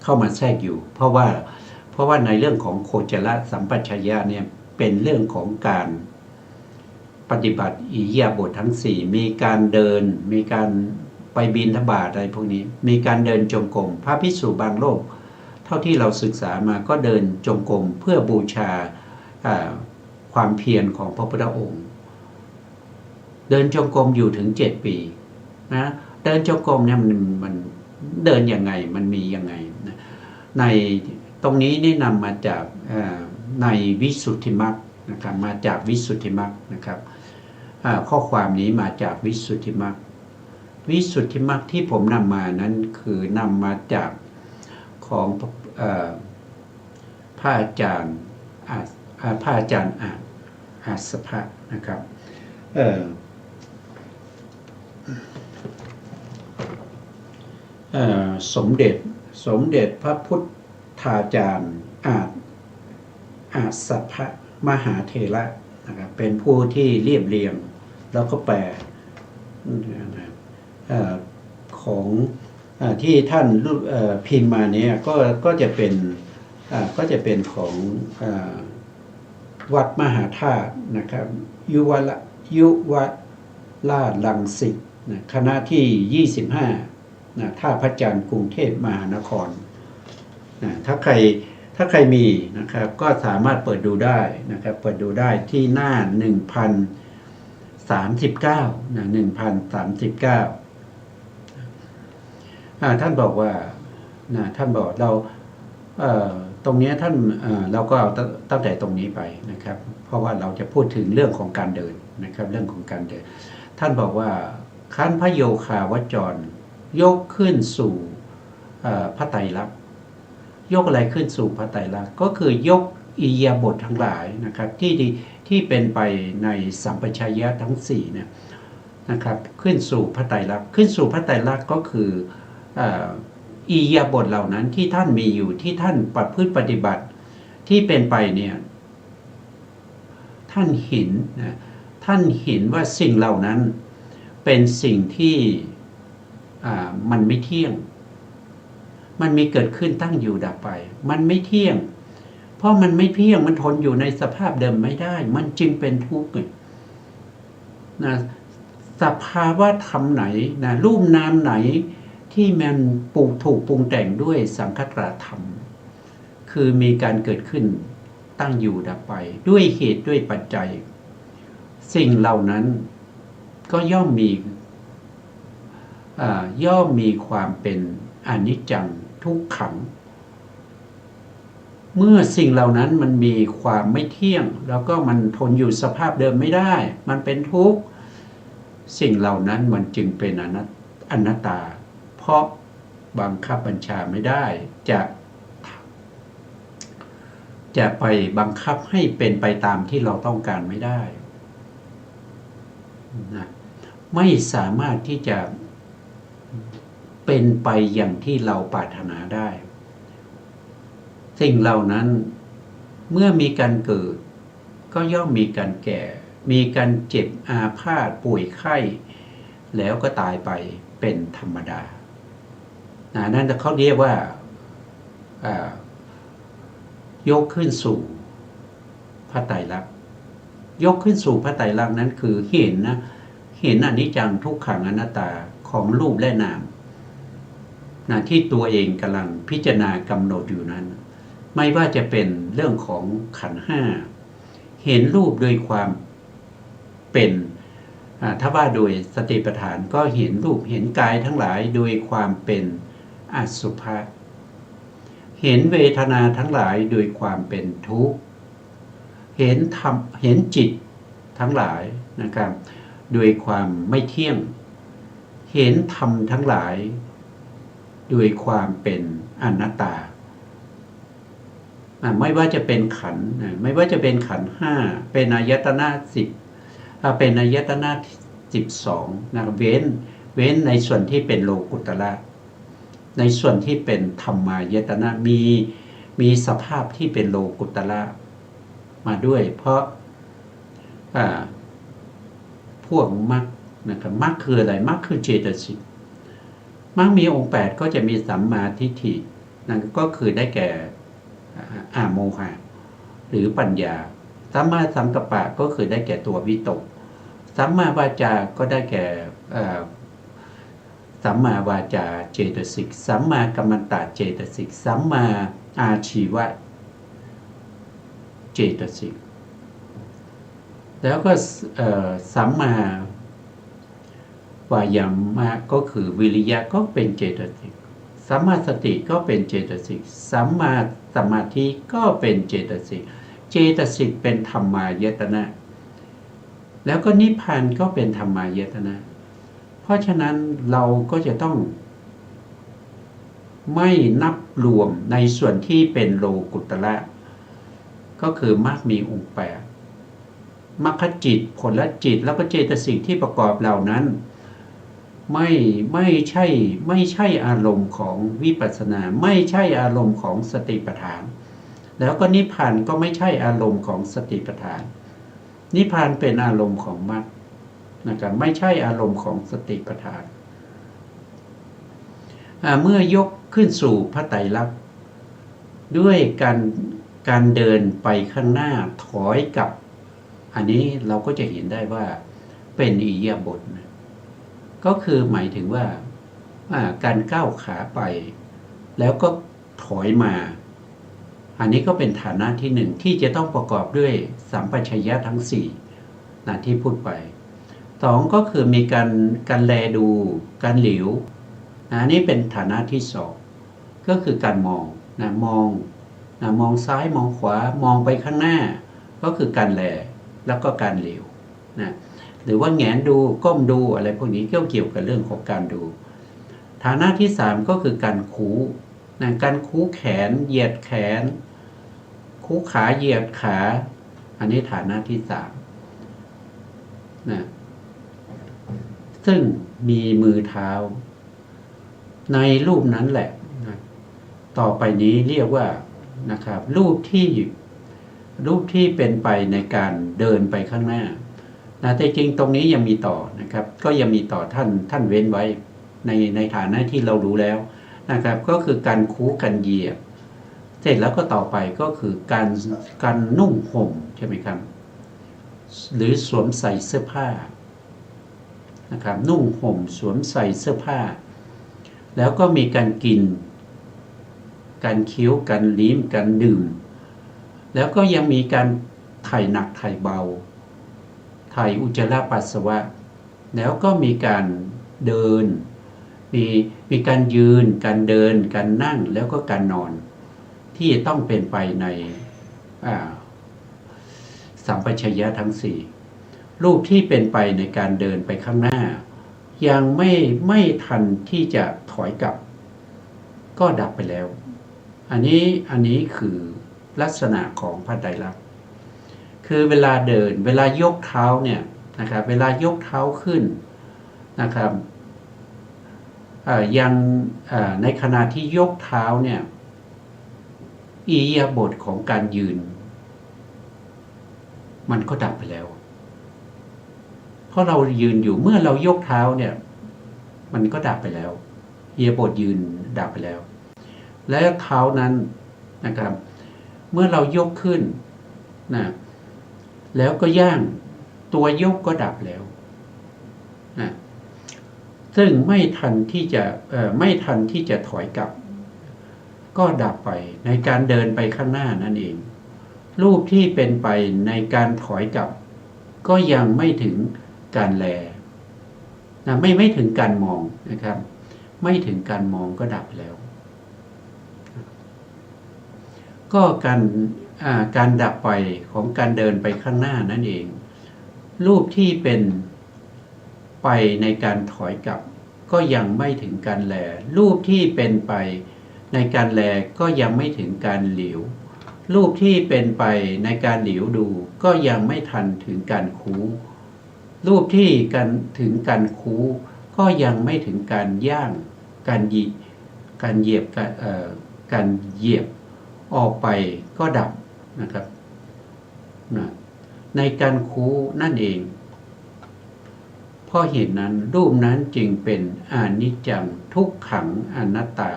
เข้ามาแทรกอยู่เพราะว่าในเรื่องของโคจรสัมปชัญญะเนี่ยเป็นเรื่องของการปฏิบัติอิริยาบถทั้ง4มีการเดินมีการไปบิณฑบาตอะไรพวกนี้มีการเดินจงกรมพระภิกษุบางโลกเท่าที่เราศึกษามาก็เดินจงกรมเพื่อบูชาความเพียรของพระพุทธองค์เดินจงกรมอยู่ถึง7 ปีนะเดินจงกรมเนี่ยมันเดินยังไงมันมียังไงนะในตรงนี้นี่นำมาจากในวิสุทธิมรรคนะครับมาจากวิสุทธิมรรคนะครับข้อความนี้มาจากวิสุทธิมรรควิสุทธิมรรคที่ผมนำมานั้นคือนำมาจากของพระอาจารย์อาสภะนะครับสมเด็จพระพุทธาจารย์อาสภะมหาเถระนะครับเป็นผู้ที่เรียบเรียงแล้วก็แปลของที่ท่านพิมพ์มาเนี่ยก็จะเป็นของวัดมหาธาตุนะครับยุวราชรังสิตคณะที่25ท่าพระจันทร์กรุงเทพมหานครถ้าใครมีนะครับก็สามารถเปิดดูได้นะครับเปิดดูได้ที่หน้า1039นะ1039ท่านบอกว่าท่านบอกเราตรงนี้ท่านเราก็เอาตั้งแต่ตรงนี้ไปนะครับเพราะว่าเราจะพูดถึงเรื่องของการเดินนะครับเรื่องของการเดินท่านบอกว่าขันธ์พระโยคาวจรยกขึ้นสู่พระไตรลักษณ์ยกอะไรขึ้นสู่พระไตรลักษณ์ก็คือยกอิริยาบถทั้งหลายนะครับที่เป็นไปในสัมปชัญญะทั้ง4เนี่ยนะครับขึ้นสู่พระไตรลักษณ์ขึ้นสู่พระไตรลักษณ์ก็คืออิริยาบถเหล่านั้นที่ท่านมีอยู่ที่ท่านประพฤติปฏิบัติที่เป็นไปเนี่ยท่านเห็นว่าสิ่งเหล่านั้นเป็นสิ่งที่มันไม่เที่ยงมันมีเกิดขึ้นตั้งอยู่ดับไปมันไม่เที่ยงเพราะมันไม่เที่ยงมันทนอยู่ในสภาพเดิมไม่ได้มันจึงเป็นทุกข์นะสภาวะธรรมไหนนะรูปนามไหนที่มันถูกปรุงแต่งด้วยสังคตธรรมคือมีการเกิดขึ้นตั้งอยู่ดับไปด้วยเหตุด้วยปัจจัยสิ่งเหล่านั้นก็ย่อมมีความเป็นอนิจจังทุกขังเมื่อสิ่งเหล่านั้นมันมีความไม่เที่ยงแล้วก็มันทนอยู่สภาพเดิมไม่ได้มันเป็นทุกข์สิ่งเหล่านั้นมันจึงเป็นอนัตตาเพราะบังคับบัญชาไม่ได้จะไปบังคับให้เป็นไปตามที่เราต้องการไม่ได้นะไม่สามารถที่จะเป็นไปอย่างที่เราปรารถนาได้สิ่งเหล่านั้นเมื่อมีการเกิดก็ย่อมมีการแก่มีการเจ็บอาพาธป่วยไข้แล้วก็ตายไปเป็นธรรมดานั่นเขาเรียกว่ายกขึ้นสู่พระไตรลักษณ์ยกขึ้นสู่พระไตรลักษณ์นั้นคือเห็นอนิจจังทุกขังอนัตตาของรูปและนามที่ตัวเองกำลังพิจารณากำหนดอยู่นั้นไม่ว่าจะเป็นเรื่องของขันธ์5เห็นรูปโดยความเป็นถ้าว่าโดยสติปัฏฐานก็เห็นรูปเห็นกายทั้งหลายโดยความเป็นอสุภะเห็นเวทนาทั้งหลายโดยความเป็นทุกข์เห็นธรรมเห็นจิตทั้งหลายนะครับโดยความไม่เที่ยงเห็นธรรมทั้งหลายโดยความเป็นอนัตตาไม่ว่าจะเป็นขันธ์ไม่ว่าจะเป็นขันธ์5เป็นอายตนะ10เป็นอายตนะ12นะเว้นในส่วนที่เป็นโลกุตระในส่วนที่เป็นธรรมายตนะมีสภาพที่เป็นโลกุตระมาด้วยเพราะพวกมรรคนะครับมรรคคืออะไรมรรคคือเจตสิก มรรคมีองค์8ก็จะมีสัมมาทิฏฐินั่นก็คือได้แก่โมหะหรือปัญญาสัมมาสังกัปปะก็คือได้แก่ตัววิตกสัมมาวาจาก็ได้แก่สัมมาวาจาเจตสิกสัมมากัมมันตเจตสิกสัมมาอาชีวะเจตสิกแล้วก็สัมมาวายามะก็คือวิริยะก็เป็นเจตสิกสัมมาสติก็เป็นเจตสิกสัมมาสมาธิก็เป็นเจตสิกเจตสิกเป็นธรรมายตนะแล้วก็นิพพานก็เป็นธรรมายตนะเพราะฉะนั้นเราก็จะต้องไม่นับรวมในส่วนที่เป็นโลกุตระก็คือมรรคมีองค์8มรรคจิตผลจิตแล้วก็เจตสิกที่ประกอบเหล่านั้นไม่ใช่อารมณ์ของวิปัสสนาไม่ใช่อารมณ์ของสติปัฏฐานแล้วก็นิพพานก็ไม่ใช่อารมณ์ของสติปัฏฐานนิพพานเป็นอารมณ์ของมรรคนะครับไม่ใช่อารมณ์ของสติปัฏฐานเมื่อยกขึ้นสู่พระไตรลักษณ์ด้วยการเดินไปข้างหน้าถอยกลับอันนี้เราก็จะเห็นได้ว่าเป็นอิริยาบถนะก็คือหมายถึงว่าการก้าวขาไปแล้วก็ถอยมาอันนี้ก็เป็นฐานะที่หนึ่งที่จะต้องประกอบด้วยสัมปชัญญะทั้ง4นะที่พูดไป2ก็คือมีการแลดูการเหลียวอันนี้เป็นฐานะที่2ก็คือการมองนะมองซ้ายมองขวามองไปข้างหน้าก็คือการแลแล้วก็การเหลียวนะหรือว่าแงนดูก้มดูอะไรพวกนี้เกี่ยวกับเรื่องของการดูฐานะที่3ก็คือการคูนะการคูแขนเหยียดแขนคูขาเหยียดขาอันนี้ฐานะที่3นะซึ่งมีมือเท้าในรูปนั้นแหละนะต่อไปนี้เรียกว่านะครับรูปที่เป็นไปในการเดินไปข้างหน้านะแต่จริงตรงนี้ยังมีต่อนะครับก็ยังมีต่อท่านเว้นไว้ในฐานะที่เรารู้แล้วนะครับก็คือการคูกันเหยียบเสร็จแล้วก็ต่อไปก็คือการนุ่งห่มใช่ไหมครับหรือสวมใส่เสื้อผ้านะครับนุ่งห่มสวมใส่เสื้อผ้าแล้วก็มีการกินการเคี้ยวการลิ้มการดื่มแล้วก็ยังมีการถ่ายหนักถ่ายเบาถ่ายอุจจาระปัสสาวะแล้วก็มีการเดินมีการยืนการเดินการนั่งแล้วก็การนอนที่ต้องเป็นไปในสัมปชัญญะทั้ง4รูปที่เป็นไปในการเดินไปข้างหน้ายังไม่ทันที่จะถอยกลับก็ดับไปแล้วอันนี้คือลักษณะของพระไตรลักษณ์คือเวลาเดินเวลายกเท้าเนี่ยนะครับเวลายกเท้าขึ้นนะครับยังในขณะที่ยกเท้าเนี่ยอิริยาบถของการยืนมันก็ดับไปแล้วเพราะเรายืนอยู่เมื่อเรายกเท้าเนี่ยมันก็ดับไปแล้วอิริยาบถยืนดับไปแล้วและเท้านั้นนะครับเมื่อเรายกขึ้นนะแล้วก็ย่างตัวยกก็ดับแล้วนะซึ่งไม่ทันที่จะถอยกลับก็ดับไปในการเดินไปข้างหน้านั่นเองรูปที่เป็นไปในการถอยกลับก็ยังไม่ถึงการแลนะไม่ถึงการมองนะครับไม่ถึงการมองก็ดับแล้วก็การดับไปของการเดินไปข้างหน้านั่นเองรูปที่เป็นไปในการถอยกลับก็ยังไม่ถึงการแลรูปที่เป็นไปในการแลก็ยังไม่ถึงการเหลียวรูปที่เป็นไปในการเหลียวดูก็ยังไม่ทันถึงการคูรูปที่ถึงการคูก็ยังไม่ถึงการย่างการเหยียบการเหยียบออกไปก็ดับนะครับในการคูนั่นเองพ ราะเหตุนั้นรูปนั้นจึงเป็นอนิจจังทุกขังอนัตตา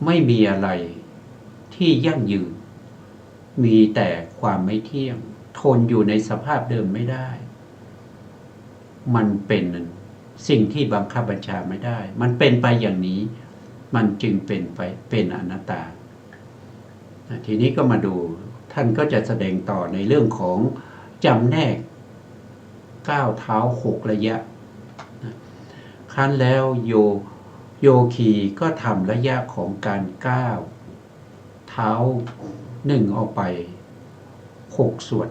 ไม่มีอะไรที่ยั่งยืนมีแต่ความไม่เที่ยงทนอยู่ในสภาพเดิมไม่ได้มันเป็นสิ่งที่บังคับบัญชาไม่ได้มันเป็นไปอย่างนี้มันจึงเป็นอนัตตาทีนี้ก็มาดูท่านก็จะแสดงต่อในเรื่องของจำแนกก้าวเท้า6ระยะครั้นแล้วโยคีก็ทำระยะของการก้าวเท้า1ออกไป6ส่วน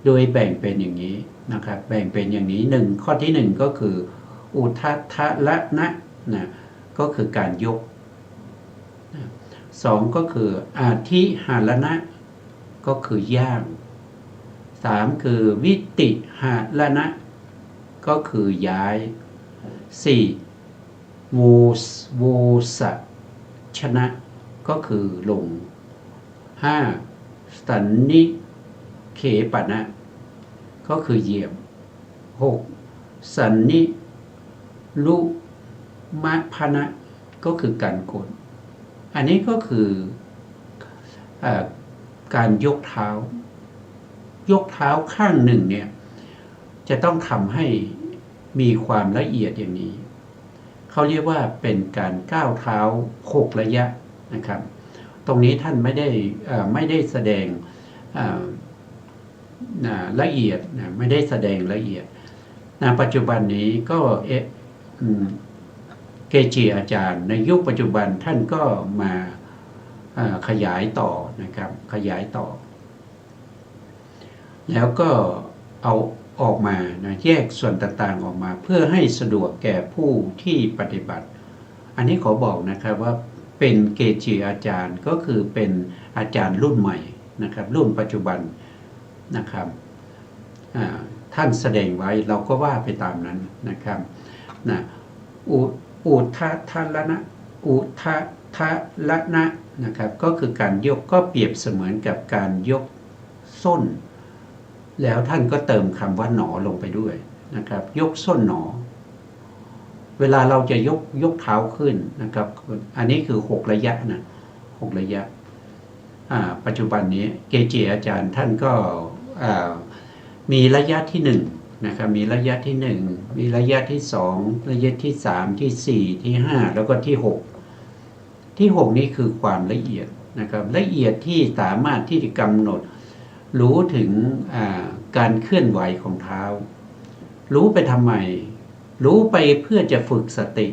โดยแบ่งเป็นอย่างนี้นะครับแบ่งเป็นอย่างนี้1ข้อที่1ก็คืออุทัฏฐละนะก็คือการยก2ก็คืออาทิหารนะก็คือย่าง3คือวิติหารนะก็คือย้าย4โวสชนะก็คือลง5สันนิเขปนะก็คือเหยียบ6สันนิลุมะพนะก็คือการกดอันนี้ก็คือการยกเท้าข้างหนึ่งเนี่ยจะต้องทำให้มีความละเอียดอย่างนี้เขาเรียกว่าเป็นการก้าวเท้า6ระยะนะครับตรงนี้ท่านไม่ได้แสดงละเอียดไม่ได้แสดงละเอียดปัจจุบันนี้ก็เกจิอาจารย์ในยุคปัจจุบันท่านก็มาขยายต่อนะครับขยายต่อแล้วก็เอาออกมาแยกส่วนต่างๆออกมาเพื่อให้สะดวกแก่ผู้ที่ปฏิบัติอันนี้ขอบอกนะครับว่าเป็นเกจิอาจารย์ก็คือเป็นอาจารย์รุ่นใหม่นะครับรุ่นปัจจุบันนะครับท่านแสดงไว้เราก็ว่าไปตามนั้นนะครับอุทัฏฐละนะอุทัฏฐละนะนะครับก็คือการยกก็เปรียบเสมือนกับการยกส้นแล้วท่านก็เติมคำว่าหนอลงไปด้วยนะครับยกส้นหนอเวลาเราจะยกเท้าขึ้นนะครับอันนี้คือ6ระยะนะ6ระยะปัจจุบันนี้เกจิอาจารย์ท่านก็มีระยะที่1นะครับมีระยะที่1มีระยะที่2ระยะที่3ที่4ที่5แล้วก็ที่6ที่6นี้คือความละเอียดนะครับละเอียดที่สามารถที่จะกำหนดรู้ถึงการเคลื่อนไหวของเท้ารู้ไปทำไมรู้ไปเพื่อจะฝึกสติ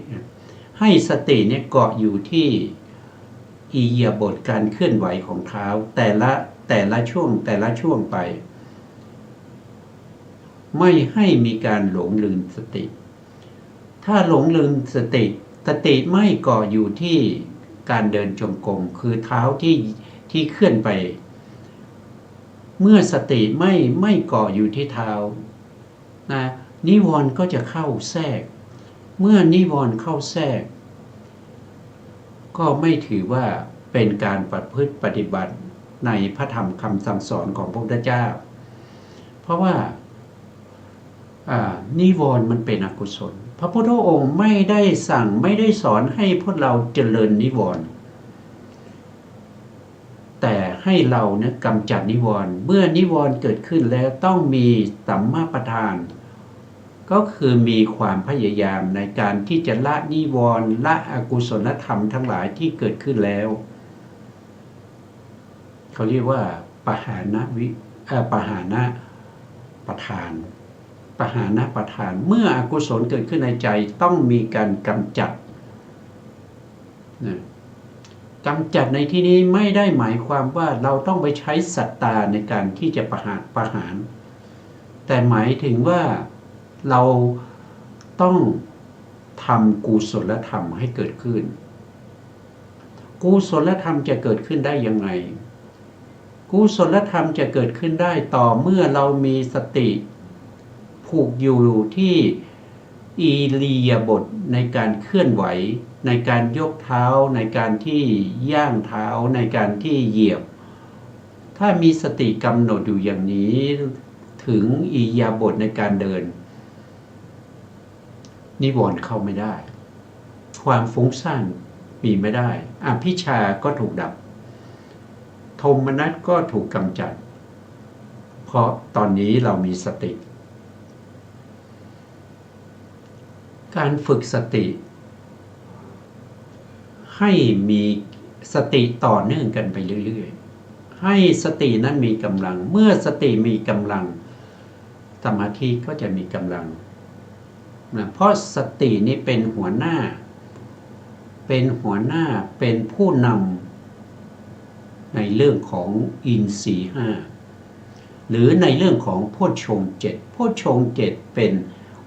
ให้สติเนี่ยเกาะอยู่ที่อิริยาบถการเคลื่อนไหวของเท้าแต่ละช่วงไปไม่ให้มีการหลงลืมสติถ้าหลงลืมสติไม่เกาะอยู่ที่การเดินจงกรมคือเท้าที่เคลื่อนไปเมื่อสติไม่เกาะอยู่ที่เท้านิวรณ์ก็จะเข้าแทรกเมื่อนิวรณ์เข้าแทรกก็ไม่ถือว่าเป็นการประพฤติปฏิบัติในพระธรรมคำสั่งสอนของพระพุทธเจ้าเพราะว่านิวรณ์มันเป็นอกุศลพระพุทธองค์ไม่ได้สั่งไม่ได้สอนให้พวกเราเจริญนิวรณ์แต่ให้เราเนี่ยกำจัดนิวรณ์เมื่อนิวรณ์เกิดขึ้นแล้วต้องมีสัมมาประธานก็คือมีความพยายามในการที่จะละนิวรณ์ละอกุศลธรรมทั้งหลายที่เกิดขึ้นแล้วเขาเรียกว่าปหานะประธานเมื่ออกุศลเกิดขึ้นในใจต้องมีการกำจัดกำจัดในที่นี้ไม่ได้หมายความว่าเราต้องไปใช้ศรัทธาในการที่จะประหารแต่หมายถึงว่าเราต้องทำกุศลธรรมให้เกิดขึ้นกุศลธรรมจะเกิดขึ้นได้ยังไงกุศลธรรมจะเกิดขึ้นได้ต่อเมื่อเรามีสติผูกอยู่ที่อิริยาบถในการเคลื่อนไหวในการยกเท้าในการที่ย่างเท้าในการที่เหยียบถ้ามีสติกำหนดอยู่อย่างนี้ถึงอิริยาบถในการเดิน นิวรณ์เข้าไม่ได้ความฟุ้งซ่านมีไม่ได้อภิชาก็ถูกดับโทมนัสก็ถูกกำจัดเพราะตอนนี้เรามีสติการฝึกสติให้มีสติต่อเนื่องกันไปเรื่อยๆให้สตินั้นมีกำลังเมื่อสติมีกำลังสมาธิก็จะมีกำลังนะเพราะสตินี้เป็นหัวหน้าเป็นผู้นำในเรื่องของอินทรีย์ห้าหรือในเรื่องของโพชฌงค์เจ็ดโพชฌงค์เจ็ดเป็น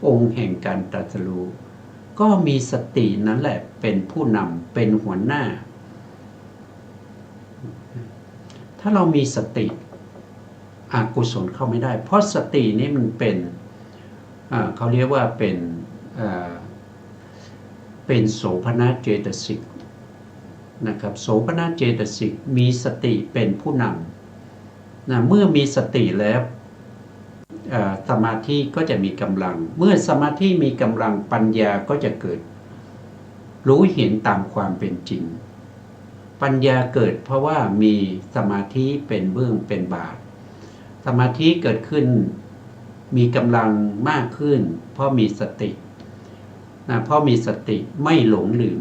องค์แห่งการตรัสรู้ก็มีสตินั่นแหละเป็นผู้นำเป็นหัวหน้าถ้าเรามีสติอกุศลเข้าไม่ได้เพราะสตินี้มันเป็นเขาเรียกว่าเป็นโสภณเจตสิกนะครับโสภณเจตสิกมีสติเป็นผู้นำนะเมื่อมีสติแล้วสมาธิก็จะมีกำลังเมื่อสมาธิมีกำลังปัญญาก็จะเกิดรู้เห็นตามความเป็นจริงปัญญาเกิดเพราะว่ามีสมาธิเป็นเบื้องเป็นบาทสมาธิเกิดขึ้นมีกำลังมากขึ้นเพราะมีสตินะเพราะมีสติไม่หลงลืม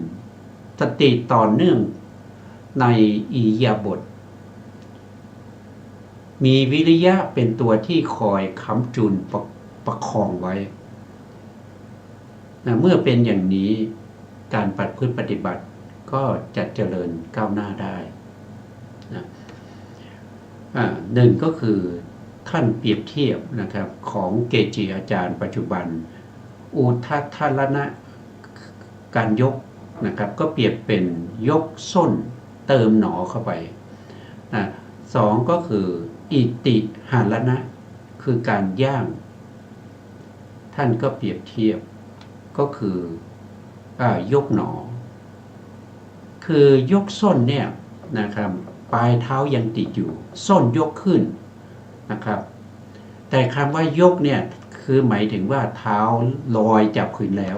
สติต่อเนื่องในอิริยาบถมีวิริยะเป็นตัวที่คอยค้ำจุนประคองไว้นะเมื่อเป็นอย่างนี้การปฏิบัติก็จะเจริญก้าวหน้าได้นะหนึ่งก็คือท่านเปรียบเทียบนะครับของเกจิอาจารย์ปัจจุบันอุทัทธรณะการยกนะครับก็เปรียบเป็นยกส้นเติมหนอเข้าไปนะสองก็คืออิติหารณะคือการย่างท่านก็เปรียบเทียบก็คือยกหนอคือยกส้นเนี่ยนะครับปลายเท้ายังติดอยู่ส้นยกขึ้นนะครับแต่คำว่ายกเนี่ยคือหมายถึงว่าเท้าลอยจากพื้นแล้ว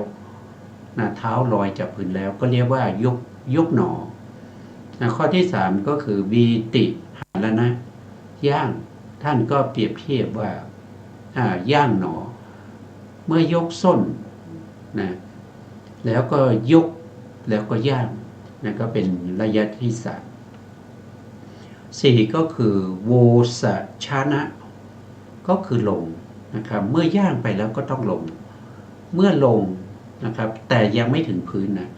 นะเท้าลอยจากพื้นแล้วก็เรียกว่ายกหนอนะข้อที่สามก็คือวีติหารณะย่างท่านก็เปรียบเทียบว่าย่างหนอเมื่อยกส้นนะแล้วก็ยกแล้วก็ย่างนะก็เป็นระยะที่สามสี่ก็คือโวสชานะก็คือลงนะครับเมื่อย่างไปแล้วก็ต้องลงเมื่อลงนะครับแต่ยังไม่ถึงพื้นนะ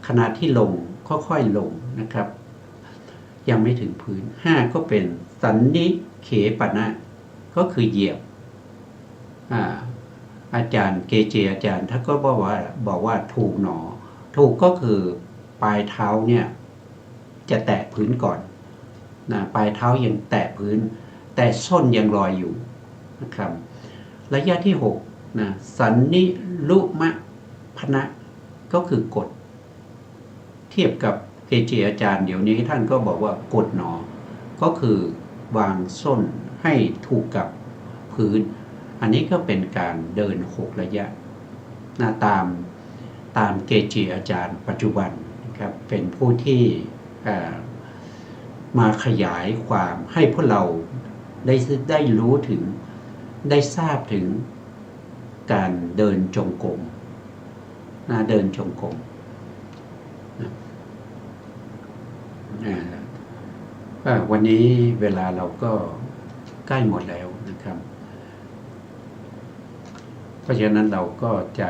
ขณะที่ลงค่อยๆลงนะครับยังไม่ถึงพื้นห้าก็เป็นสันนิเขปนะก็คือเหยียบอาจารย์เกจิอาจารย์ท่านก็บอกว่าถูกหนอถูกก็คือปลายเท้าเนี่ยจะแตะพื้นก่อนนะปลายเท้ายังแตะพื้นแต่ส้นยังลอยอยู่นะครับระยะที่6นะสันนิลุมะพนะก็คือกดเทียบกับเกจิอาจารย์เดี๋ยวนี้ท่านก็บอกว่ากดหนอก็คือวางส้นให้ถูกกับพื้นอันนี้ก็เป็นการเดิน6ระยะนะตามเกจิอาจารย์ปัจจุบันนะครับเป็นผู้ที่มาขยายความให้พวกเราได้รู้ถึงได้ทราบถึงการเดินจงกรมนะเดินจงกรมวันนี้เวลาเราก็ใกล้หมดแล้วนะครับเพราะฉะนั้นเราก็จะ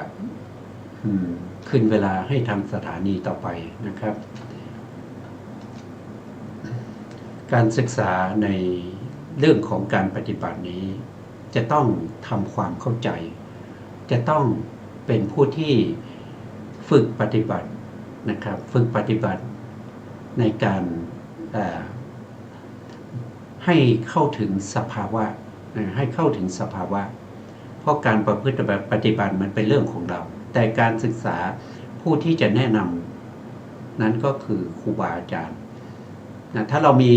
ขึ้นเวลาให้ทางสถานีต่อไปนะครับการศึกษาในเรื่องของการปฏิบัตินี้จะต้องทำความเข้าใจจะต้องเป็นผู้ที่ฝึกปฏิบัตินะครับฝึกปฏิบัติในการให้เข้าถึงสภาวะให้เข้าถึงสภาวะเพราะการประพฤติปฏิบัติมันเป็นเรื่องของเราแต่การศึกษาผู้ที่จะแนะนำนั้นก็คือครูบาอาจารย์นะถ้าเรามี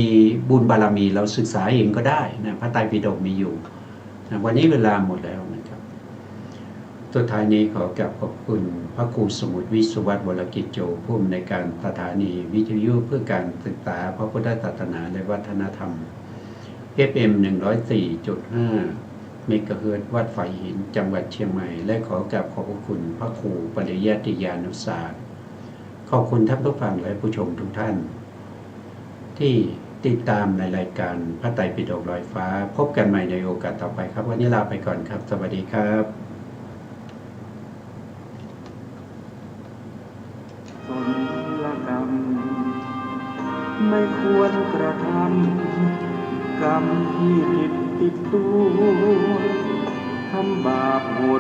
บุญบารมีเราศึกษาเองก็ได้นะพระไตรปิฎกมีอยู่นะวันนี้เวลาหมดแล้วนะครับ สุดท้ายนี้ขอกราบขอบคุณพระครูสมุทรวิศวัตรวรกิจโจผู้อำนวยการสถานีวิทยุเพื่อการศึกษาพระพุทธศาสนาและวัฒนธรรม FM 104.5 เมกะเฮิรตซ์วัดฝายหินจังหวัดเชียงใหม่และขอกราบขอบคุณพระครูปริยัติยานุศาสตร์ขอบคุณท่านผู้ฟังและผู้ชมทุกท่านที่ติดตามในรายการพระไตรปิฎกลอยฟ้าพบกันใหม่ในโอกาสต่อไปครับวันนี้ลาไปก่อนครับสวัสดีครับสนลกรรมไม่ควรกระทำกรรมที่ผิดติดตัวทำบาปโหด